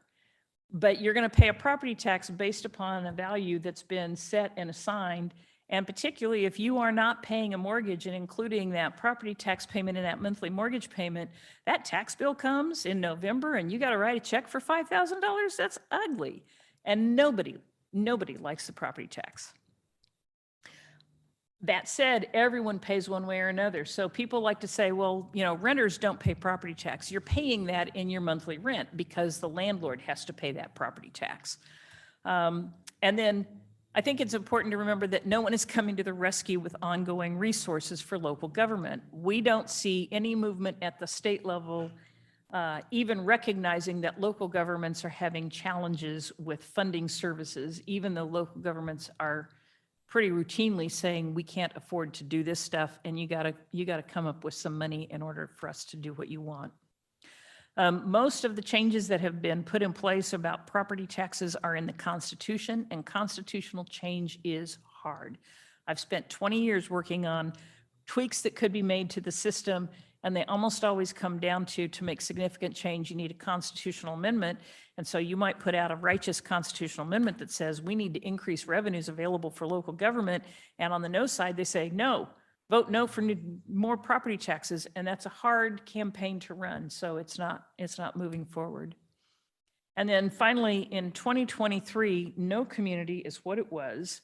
but you're going to pay a property tax based upon a value that's been set and assigned. And particularly if you are not paying a mortgage and including that property tax payment and that monthly mortgage payment, that tax bill comes in November and you got to write a check for $5,000. That's ugly. And nobody likes the property tax. That said, everyone pays one way or another. So people like to say, well, you know, renters don't pay property tax. You're paying that in your monthly rent because the landlord has to pay that property tax. And then I think it's important to remember that no one is coming to the rescue with ongoing resources for local government. We don't see any movement at the state level, even recognizing that local governments are having challenges with funding services, even though local governments are pretty routinely saying we can't afford to do this stuff and you gotta come up with some money in order for us to do what you want. Most of the changes that have been put in place about property taxes are in the Constitution, and constitutional change is hard. I've spent 20 years working on tweaks that could be made to the system, and they almost always come down to make significant change, you need a constitutional amendment. And so you might put out a righteous constitutional amendment that says we need to increase revenues available for local government. And on the no side, they say, no, vote no for more property taxes. And that's a hard campaign to run. So it's not moving forward. And then finally, in 2023, no community is what it was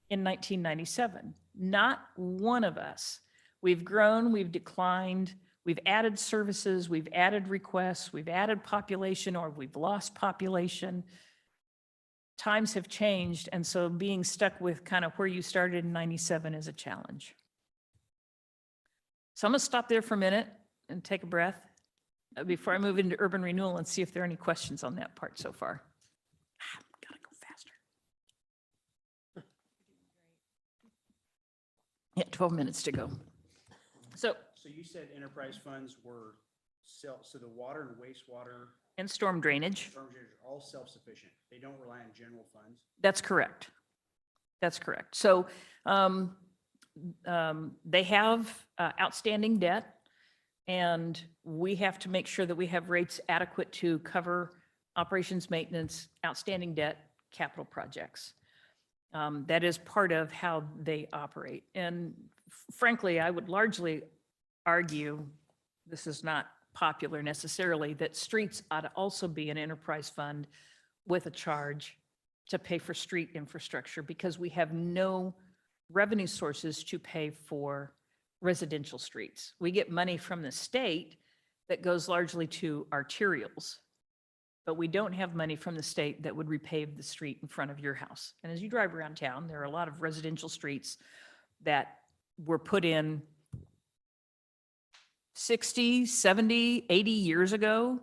in 1997. Not one of us. We've grown, we've declined, we've added services, we've added requests, we've added population, or we've lost population. Times have changed, and so being stuck with kind of where you started in 97 is a challenge. So I'm going to stop there for a minute and take a breath before I move into urban renewal and see if there are any questions on that part so far. Gotta go faster. Yeah, 12 minutes to go. So you said enterprise funds were so the water and wastewater and storm drainage. storm drainage are all self-sufficient. They don't rely on general funds. That's correct. That's correct. So they have outstanding debt, and we have to make sure that we have rates adequate to cover operations, maintenance, outstanding debt, capital projects. That is part of how they operate. And frankly, I would largely argue, this is not popular necessarily, that streets ought to also be an enterprise fund with a charge to pay for street infrastructure, because we have no revenue sources to pay for residential streets. We get money from the state that goes largely to arterials, but we don't have money from the state that would repave the street in front of your house. And as you drive around town, there are a lot of residential streets that were put in 60, 70, 80 years ago,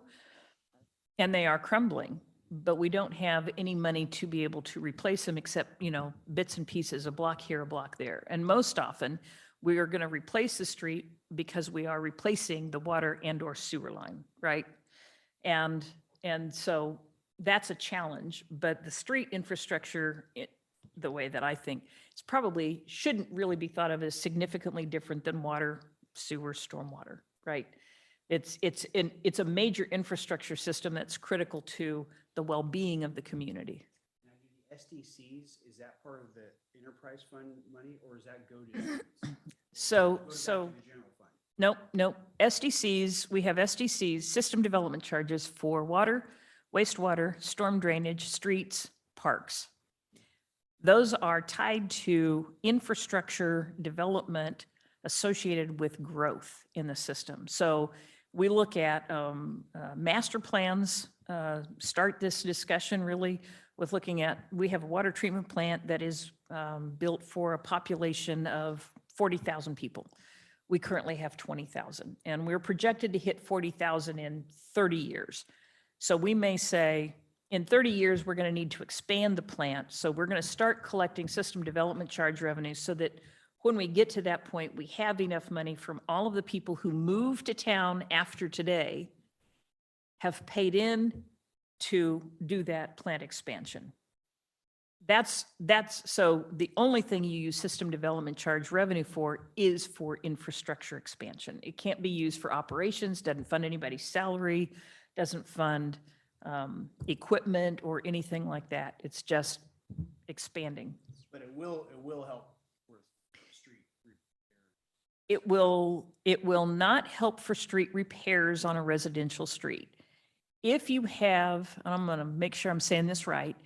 and they are crumbling. but we don't have any money to be able to replace them except, bits and pieces, a block here, a block there. And most often, we are going to replace the street because we are replacing the water and or sewer line, right? And so that's a challenge, but the street infrastructure, the way that I think, it's probably shouldn't really be thought of as significantly different than water, sewer, stormwater, right? It's a major infrastructure system that's critical to the well-being of the community. Now, do the SDCs, is that part of the enterprise fund money, or does that go to? streets? Or So, does it go back so, to the general fund? nope. SDCs, we have SDCs, system development charges for water, wastewater, storm drainage, streets, parks. Those are tied to infrastructure development associated with growth in the system. So we look at master plans, start this discussion really with looking at, we have a water treatment plant that is built for a population of 40,000 people. We currently have 20,000, and we're projected to hit 40,000 in 30 years. So we may say, in 30 years, we're going to need to expand the plant. So we're going to start collecting system development charge revenues so that when we get to that point, we have enough money from all of the people who moved to town after today have paid in to do that plant expansion. So the only thing you use system development charge revenue for is for infrastructure expansion. It can't be used for operations, doesn't fund anybody's salary, doesn't fund equipment or anything like that. It's just expanding. But it will help with street repair. It will not help for street repairs on a residential street. If you have, and I'm going to make sure I'm saying this right,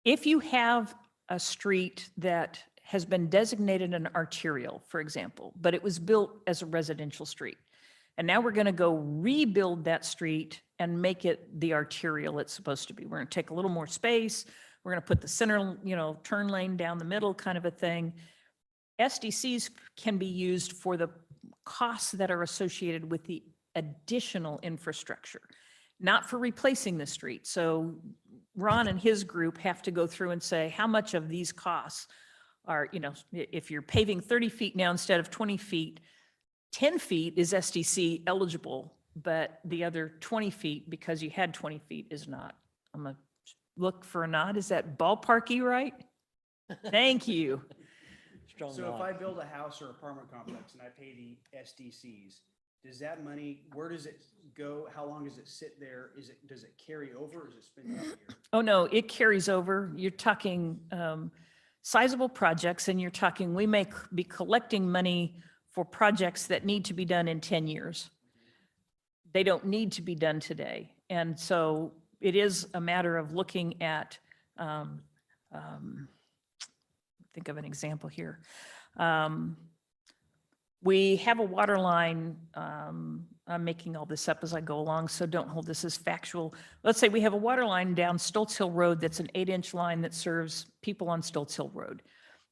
if you have a street that has been designated an arterial, for example, but it was built as a residential street, and now we're going to go rebuild that street and make it the arterial it's supposed to be. We're going to take a little more space. We're going to put the center, turn lane down the middle kind of a thing. SDCs can be used for the costs that are associated with the additional infrastructure, not for replacing the street. So Ron and his group have to go through and say, how much of these costs are, if you're paving 30 feet now instead of 20 feet, 10 feet is SDC eligible, but the other 20 feet, because you had 20 feet, is not. I'm going to look for a nod. Is that ballparky, right? Thank you. Strong So if nod. I build a house or apartment complex and I pay the SDCs, does that money, where does it go? How long does it sit there? Does it carry over or is it spent that year? Oh, no, it carries over. You're talking sizable projects, and you're talking, we may be collecting money for projects that need to be done in 10 years. They don't need to be done today. And so it is a matter of looking at, think of an example here. We have a water line, I'm making all this up as I go along, so don't hold this as factual. Let's say we have a water line down Stoltz Hill Road that's an 8-inch line that serves people on Stoltz Hill Road.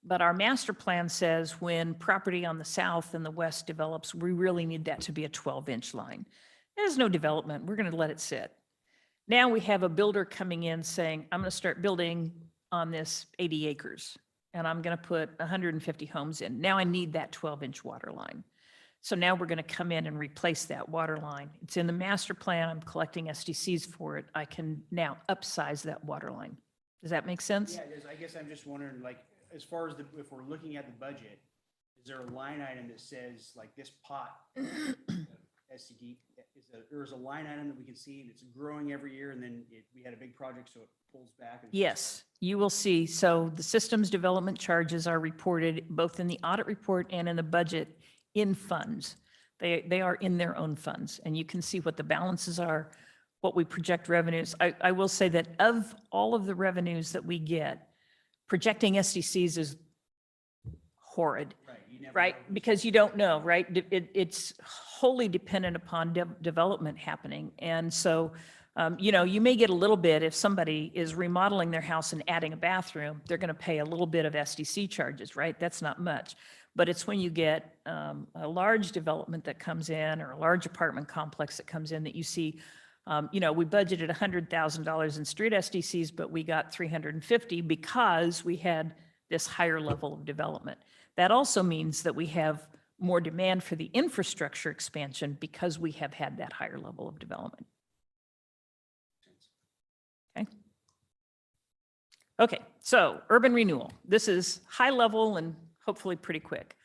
But our master plan says when property on the south and the west develops, we really need that to be a 12-inch line. There's no development. We're going to let it sit. Now we have a builder coming in saying, I'm going to start building on this 80 acres, and I'm going to put 150 homes in. Now I need that 12-inch water line. So now we're going to come in and replace that water line. It's in the master plan. I'm collecting SDCs for it. I can now upsize that water line. Does that make sense? Yeah, it is. I guess I'm just wondering, like, as far as if we're looking at the budget, is there a line item that says like this pot SCD, there's a line item that we can see and it's growing every year and then we had a big project so it pulls back? And Yes, you will see. So the systems development charges are reported both in the audit report and in the budget in funds. They are in their own funds, and you can see what the balances are, what we project revenues. I will say that of all of the revenues that we get, projecting SDCs is horrid, Right, you never right? know who's- Because you don't know, right? It's wholly dependent upon development happening. And so, you may get a little bit if somebody is remodeling their house and adding a bathroom, they're going to pay a little bit of SDC charges, right? That's not much. But it's when you get a large development that comes in or a large apartment complex that comes in that you see, we budgeted $100,000 in street SDCs, but we got 350 because we had this higher level of development. That also means that we have more demand for the infrastructure expansion because we have had that higher level of development. Okay, so urban renewal. This is high level and hopefully pretty quick.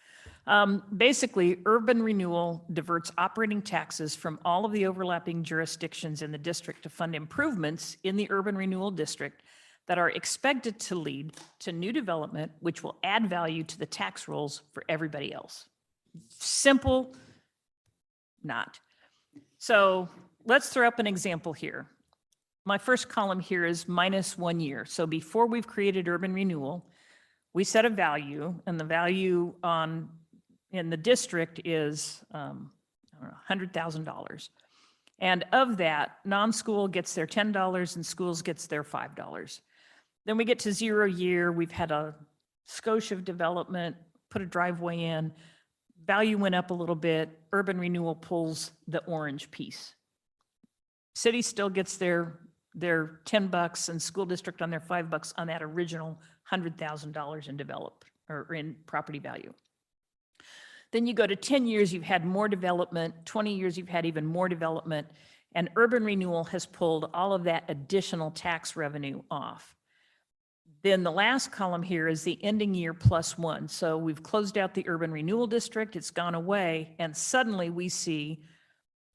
Basically, urban renewal diverts operating taxes from all of the overlapping jurisdictions in the district to fund improvements in the urban renewal district that are expected to lead to new development, which will add value to the tax rolls for everybody else. Simple, not. So let's throw up an example here. My first column here is minus 1 year. So before we've created urban renewal, we set a value, and the value in the district is $100,000. And of that, non-school gets their $10 and schools gets their $5. Then we get to 0 year. We've had a skosh of development, put a driveway in, value went up a little bit, urban renewal pulls the orange piece. City still gets their $10 and school district on their $5 on that original $100,000 in develop or in property value. Then you go to 10 years, you've had more development, 20 years, you've had even more development, and urban renewal has pulled all of that additional tax revenue off. Then the last column here is the ending year +1. So we've closed out the urban renewal district, it's gone away, and suddenly we see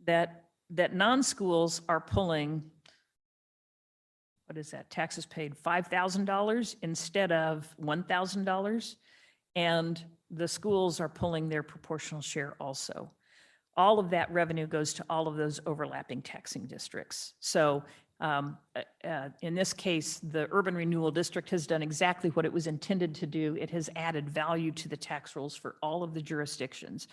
that non-schools are pulling, what is that, taxes paid $5,000 instead of $1,000, and the schools are pulling their proportional share also. All of that revenue goes to all of those overlapping taxing districts. So in this case, the urban renewal district has done exactly what it was intended to do. It has added value to the tax rolls for all of the jurisdictions.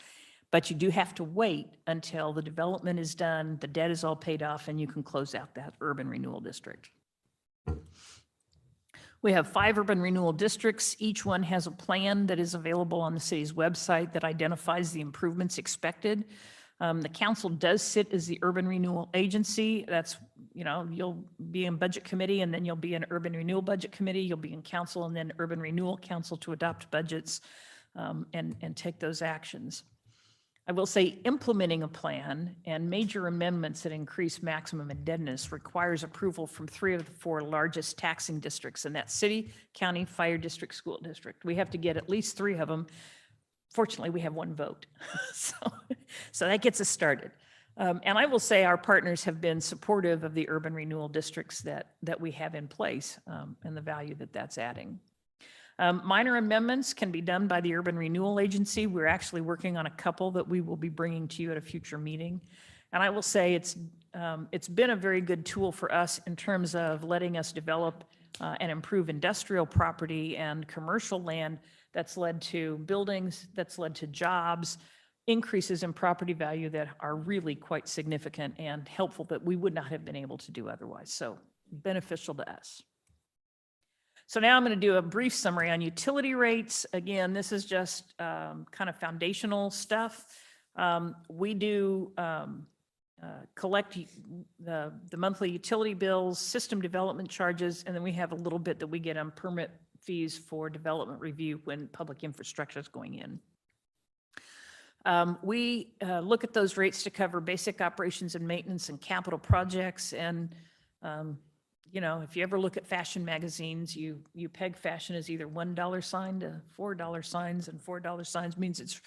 But you do have to wait until the development is done, the debt is all paid off, and you can close out that urban renewal district. We have 5 urban renewal districts. Each one has a plan that is available on the city's website that identifies the improvements expected. The council does sit as the urban renewal agency. That's, you'll be in budget committee, and then you'll be in urban renewal budget committee. You'll be in council and then urban renewal council to adopt budgets and take those actions. I will say implementing a plan and major amendments that increase maximum indebtedness requires approval from 3 of the 4 largest taxing districts, and that's city, county, fire district, school district. We have to get at least 3 of them. Fortunately, we have 1 vote. So that gets us started. And I will say our partners have been supportive of the urban renewal districts that we have in place and the value that that's adding. Minor amendments can be done by the Urban Renewal Agency. We're actually working on a couple that we will be bringing to you at a future meeting. And I will say it's been a very good tool for us in terms of letting us develop and improve industrial property and commercial land that's led to buildings, that's led to jobs, increases in property value that are really quite significant and helpful that we would not have been able to do otherwise. So beneficial to us. So now I'm going to do a brief summary on utility rates. Again, this is just kind of foundational stuff. We do collect the monthly utility bills, system development charges, and then we have a little bit that we get on permit fees for development review when public infrastructure is going in. We look at those rates to cover basic operations and maintenance and capital projects. And if you ever look at fashion magazines, you peg fashion as either $1 sign to $4 signs, and $4 signs means it's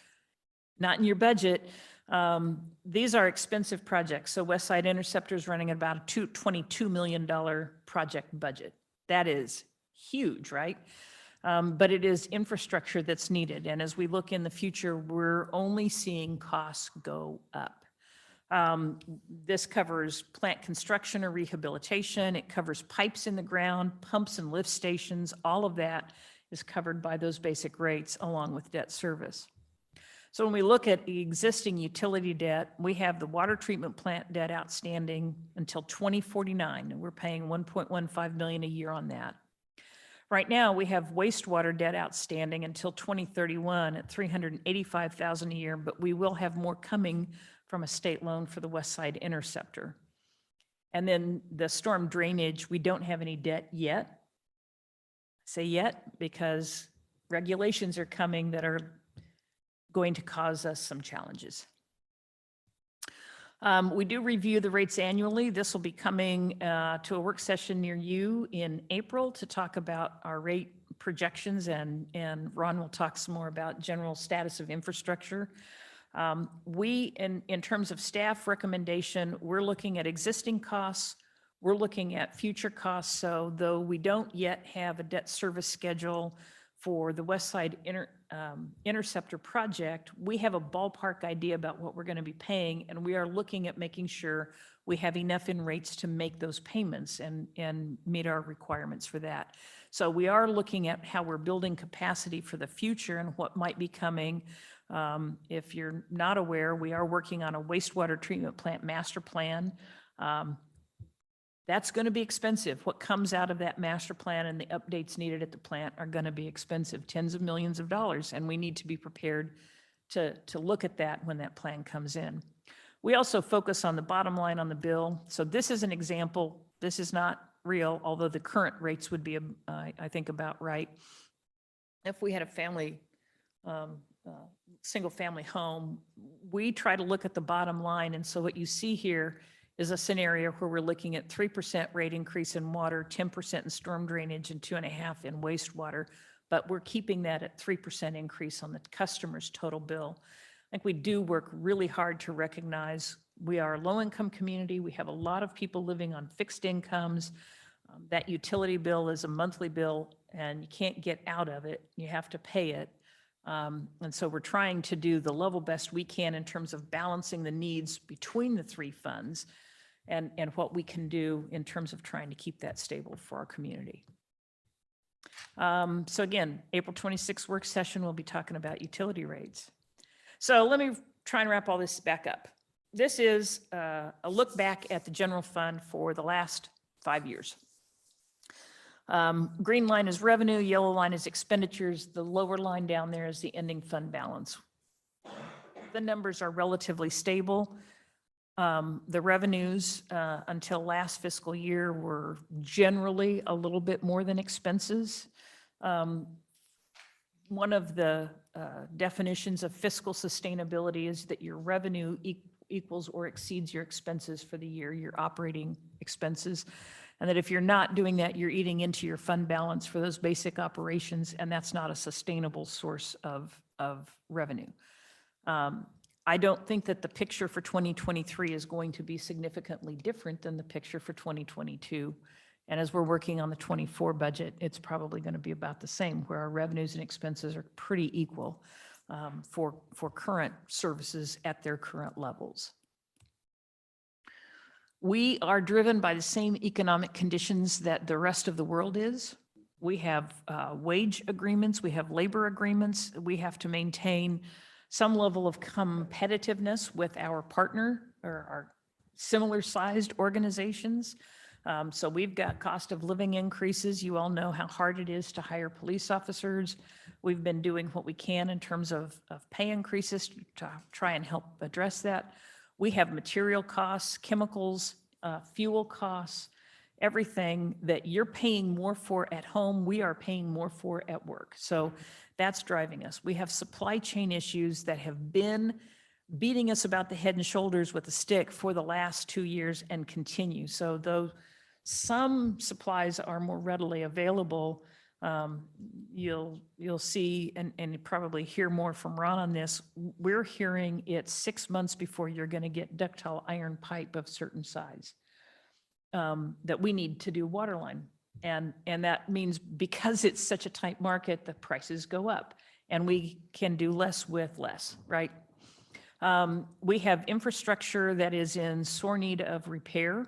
not in your budget. These are expensive projects. So West Side Interceptor is running at about a $22 million project budget. That is huge, right? But it is infrastructure that's needed. And as we look in the future, we're only seeing costs go up. This covers plant construction or rehabilitation. It covers pipes in the ground, pumps and lift stations. All of that is covered by those basic rates along with debt service. So when we look at the existing utility debt, we have the water treatment plant debt outstanding until 2049, and we're paying $1.15 million a year on that. Right now, we have wastewater debt outstanding until 2031 at $385,000 a year, but we will have more coming from a state loan for the West Side Interceptor. And then the storm drainage, we don't have any debt yet. I say yet because regulations are coming that are going to cause us some challenges. We do review the rates annually. This will be coming to a work session near you in April to talk about our rate projections, and Ron will talk some more about general status of infrastructure. In terms of staff recommendation, we're looking at existing costs. We're looking at future costs. So though we don't yet have a debt service schedule for the West Side Interceptor project, we have a ballpark idea about what we're going to be paying, and we are looking at making sure we have enough in rates to make those payments and meet our requirements for that. So we are looking at how we're building capacity for the future and what might be coming. If you're not aware, we are working on a wastewater treatment plant master plan. That's going to be expensive. What comes out of that master plan and the updates needed at the plant are going to be expensive, tens of millions of dollars, and we need to be prepared to look at that when that plan comes in. We also focus on the bottom line on the bill. So this is an example. This is not real, although the current rates would be, I think, about right. If we had a family, single-family home, we try to look at the bottom line, and so what you see here is a scenario where we're looking at 3% rate increase in water, 10% in storm drainage, and 2.5% in wastewater. But we're keeping that at 3% increase on the customer's total bill. I think we do work really hard to recognize we are a low-income community. We have a lot of people living on fixed incomes. That utility bill is a monthly bill, and you can't get out of it. You have to pay it. And so we're trying to do the level best we can in terms of balancing the needs between the three funds and what we can do in terms of trying to keep that stable for our community. So again, April 26th work session, we'll be talking about utility rates. So let me try and wrap all this back up. This is a look back at the general fund for the last 5 years. Green line is revenue, yellow line is expenditures. The lower line down there is the ending fund balance. The numbers are relatively stable. The revenues until last fiscal year were generally a little bit more than expenses. One of the definitions of fiscal sustainability is that your revenue equals or exceeds your expenses for the year, your operating expenses. And that if you're not doing that, you're eating into your fund balance for those basic operations, and that's not a sustainable source of revenue. I don't think that the picture for 2023 is going to be significantly different than the picture for 2022. And as we're working on the 24 budget, it's probably going to be about the same, where our revenues and expenses are pretty equal for current services at their current levels. We are driven by the same economic conditions that the rest of the world is. We have wage agreements, we have labor agreements, we have to maintain some level of competitiveness with our partner or our similar sized organizations. So we've got cost of living increases. You all know how hard it is to hire police officers. We've been doing what we can in terms of pay increases to try and help address that. We have material costs, chemicals, fuel costs, everything that you're paying more for at home, we are paying more for at work. So that's driving us. We have supply chain issues that have been beating us about the head and shoulders with a stick for the last 2 years and continue. So though some supplies are more readily available, you'll see and probably hear more from Ron on this. We're hearing it's 6 months before you're going to get ductile iron pipe of certain size that we need to do water line. And that means because it's such a tight market, the prices go up and we can do less with less, right? We have infrastructure that is in sore need of repair.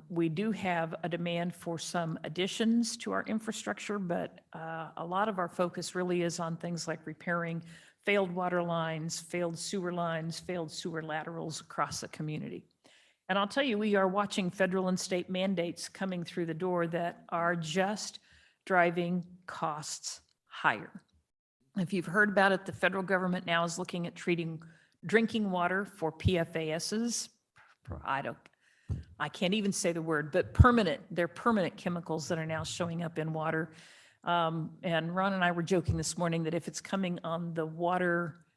We do have a demand for some additions to our infrastructure, but a lot of our focus really is on things like repairing failed water lines, failed sewer laterals across the community. And I'll tell you, we are watching federal and state mandates coming through the door that are just driving costs higher. If you've heard about it, the federal government now is looking at treating drinking water for PFASs. I can't even say the word, but they're permanent chemicals that are now showing up in water. And Ron and I were joking this morning that if it's coming on the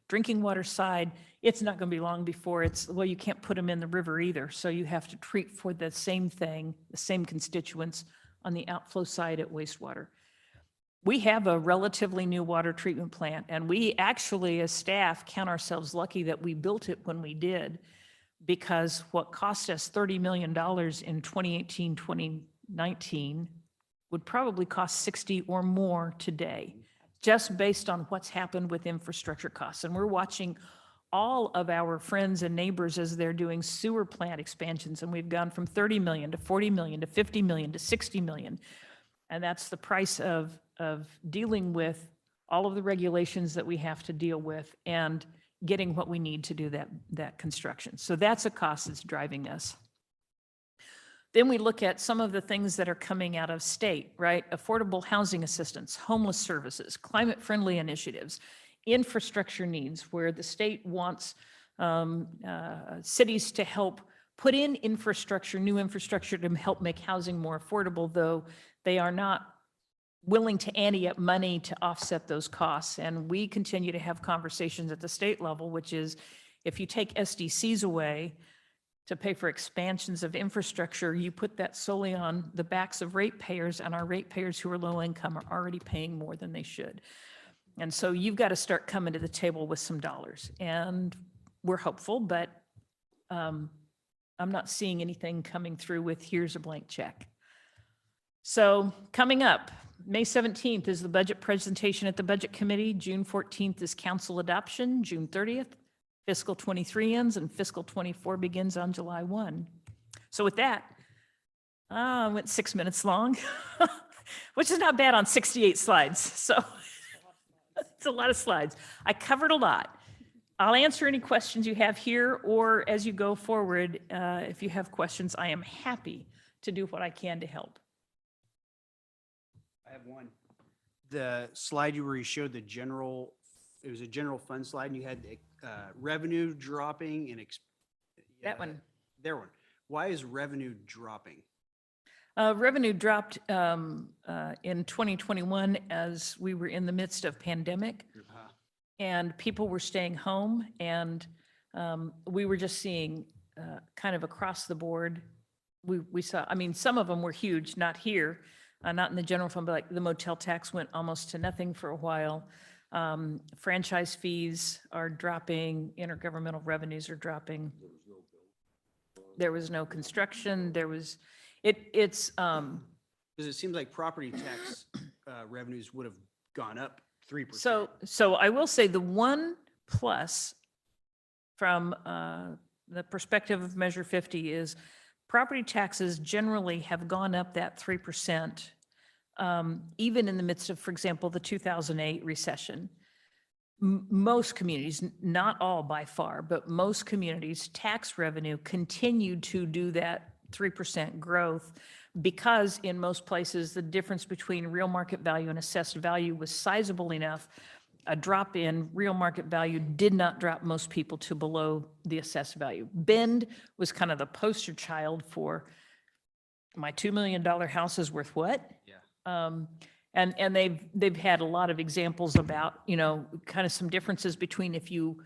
drinking water side, it's not going to be long before well, you can't put them in the river either. So you have to treat for the same thing, the same constituents on the outflow side at wastewater. We have a relatively new water treatment plant, and we actually, as staff, count ourselves lucky that we built it when we did, because what cost us $30 million in 2018, 2019 would probably cost 60 or more today, just based on what's happened with infrastructure costs. And we're watching all of our friends and neighbors as they're doing sewer plant expansions, and we've gone from 30 million to 40 million to 50 million to 60 million. And that's the price of dealing with all of the regulations that we have to deal with and getting what we need to do that construction. So that's a cost that's driving us. Then we look at some of the things that are coming out of state, right? Affordable housing assistance, homeless services, climate-friendly initiatives, infrastructure needs, where the state wants cities to help put in infrastructure, new infrastructure to help make housing more affordable, though they are not willing to ante up money to offset those costs. And we continue to have conversations at the state level, which is if you take SDCs away to pay for expansions of infrastructure, you put that solely on the backs of ratepayers, and our ratepayers who are low income are already paying more than they should. And so you've got to start coming to the table with some dollars. And we're hopeful, but I'm not seeing anything coming through with here's a blank check. So coming up, May 17th is the budget presentation at the Budget Committee. June 14th is council adoption. June 30th, fiscal 23 ends, and fiscal 24 begins on July 1. So with that, I went 6 minutes long, which is not bad on 68 slides. So it's a lot of slides. I covered a lot. I'll answer any questions you have here, or as you go forward, if you have questions, I am happy to do what I can to help. I have one. The slide where you showed it was a general fund slide, and you had revenue dropping and That one. There one. Why is revenue dropping? Revenue dropped in 2021 as we were in the midst of pandemic, and people were staying home, and we were just seeing kind of across the board. We saw, I mean, some of them were huge, not here, not in the general fund, but like the motel tax went almost to nothing for a while. Franchise fees are dropping, intergovernmental revenues are dropping. There was no construction. It's Because it seems like property tax revenues would have gone up 3%. So I will say the one plus from the perspective of Measure 50 is property taxes generally have gone up that 3%, even in the midst of, for example, the 2008 recession. Most communities, not all by far, but most communities, tax revenue continued to do that 3% growth, because in most places, the difference between real market value and assessed value was sizable enough. A drop in real market value did not drop most people to below the assessed value. Bend was kind of the poster child for my $2 million house is worth what? Yeah. And they've had a lot of examples about, kind of some differences between if you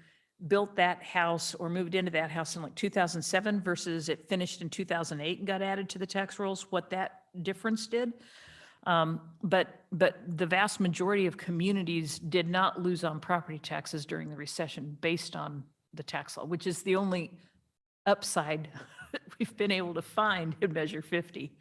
built that house or moved into that house in like 2007 versus it finished in 2008 and got added to the tax rolls, what that difference did. But the vast majority of communities did not lose on property taxes during the recession based on the tax law, which is the only upside that we've been able to find in Measure 50.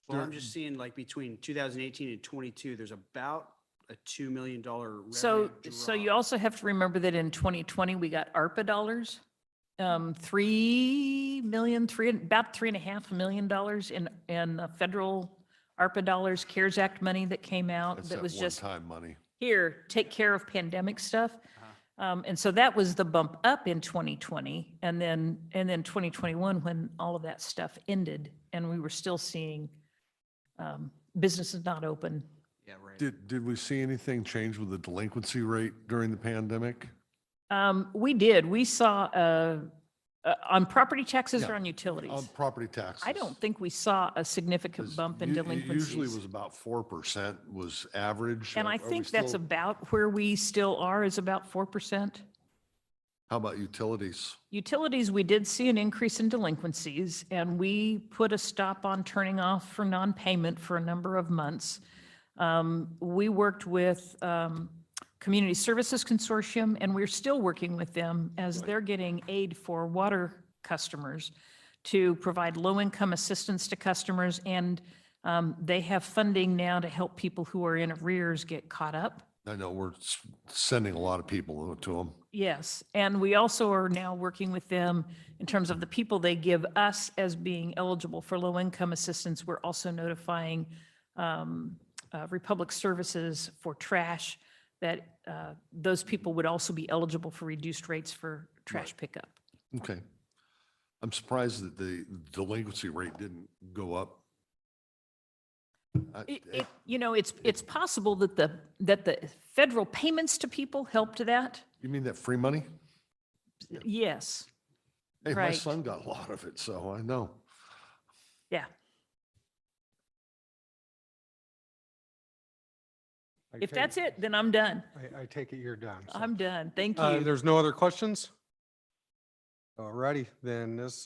Well, I'm just seeing like between 2018 and 22, there's about a $2 million revenue So drop. you also have to remember that in 2020, we got ARPA dollars, about $3.5 million in federal ARPA dollars, CARES Act money that came out That's that was just one-time money. here, take care of pandemic stuff. And so that was the bump up in 2020, and then 2021 when all of that stuff ended and we were still seeing businesses not open, Yeah, right. Did we see anything change with the delinquency rate during the pandemic? We did. We saw, on property taxes Yeah, or on On utilities? property taxes? I don't think we saw a significant 'Cause bump in Usually delinquencies. was about 4% was average. And Are I we think that's still- about where we still are, is about 4%. How about utilities? Utilities, we did see an increase in delinquencies, and we put a stop on turning off for non-payment for a number of months. We worked with Community Services Consortium, and we're still working with them as they're getting aid for water customers to provide low-income assistance to customers, and they have funding now to help people who are in arrears get caught up. I know we're sending a lot of people to them. Yes, and we also are now working with them in terms of the people they give us as being eligible for low-income assistance. We're also notifying Republic Services for trash that those people would also be eligible for reduced rates for trash pickup. Okay. I'm surprised that the delinquency rate didn't go up. It's possible that the federal payments to people helped that. You mean that free money? Yes, Hey, my Right. son got a lot of it, so I know. yeah. If that's it, then I'm done. I take it you're done. so. I'm done. Thank you. There's no other questions? Alrighty, then this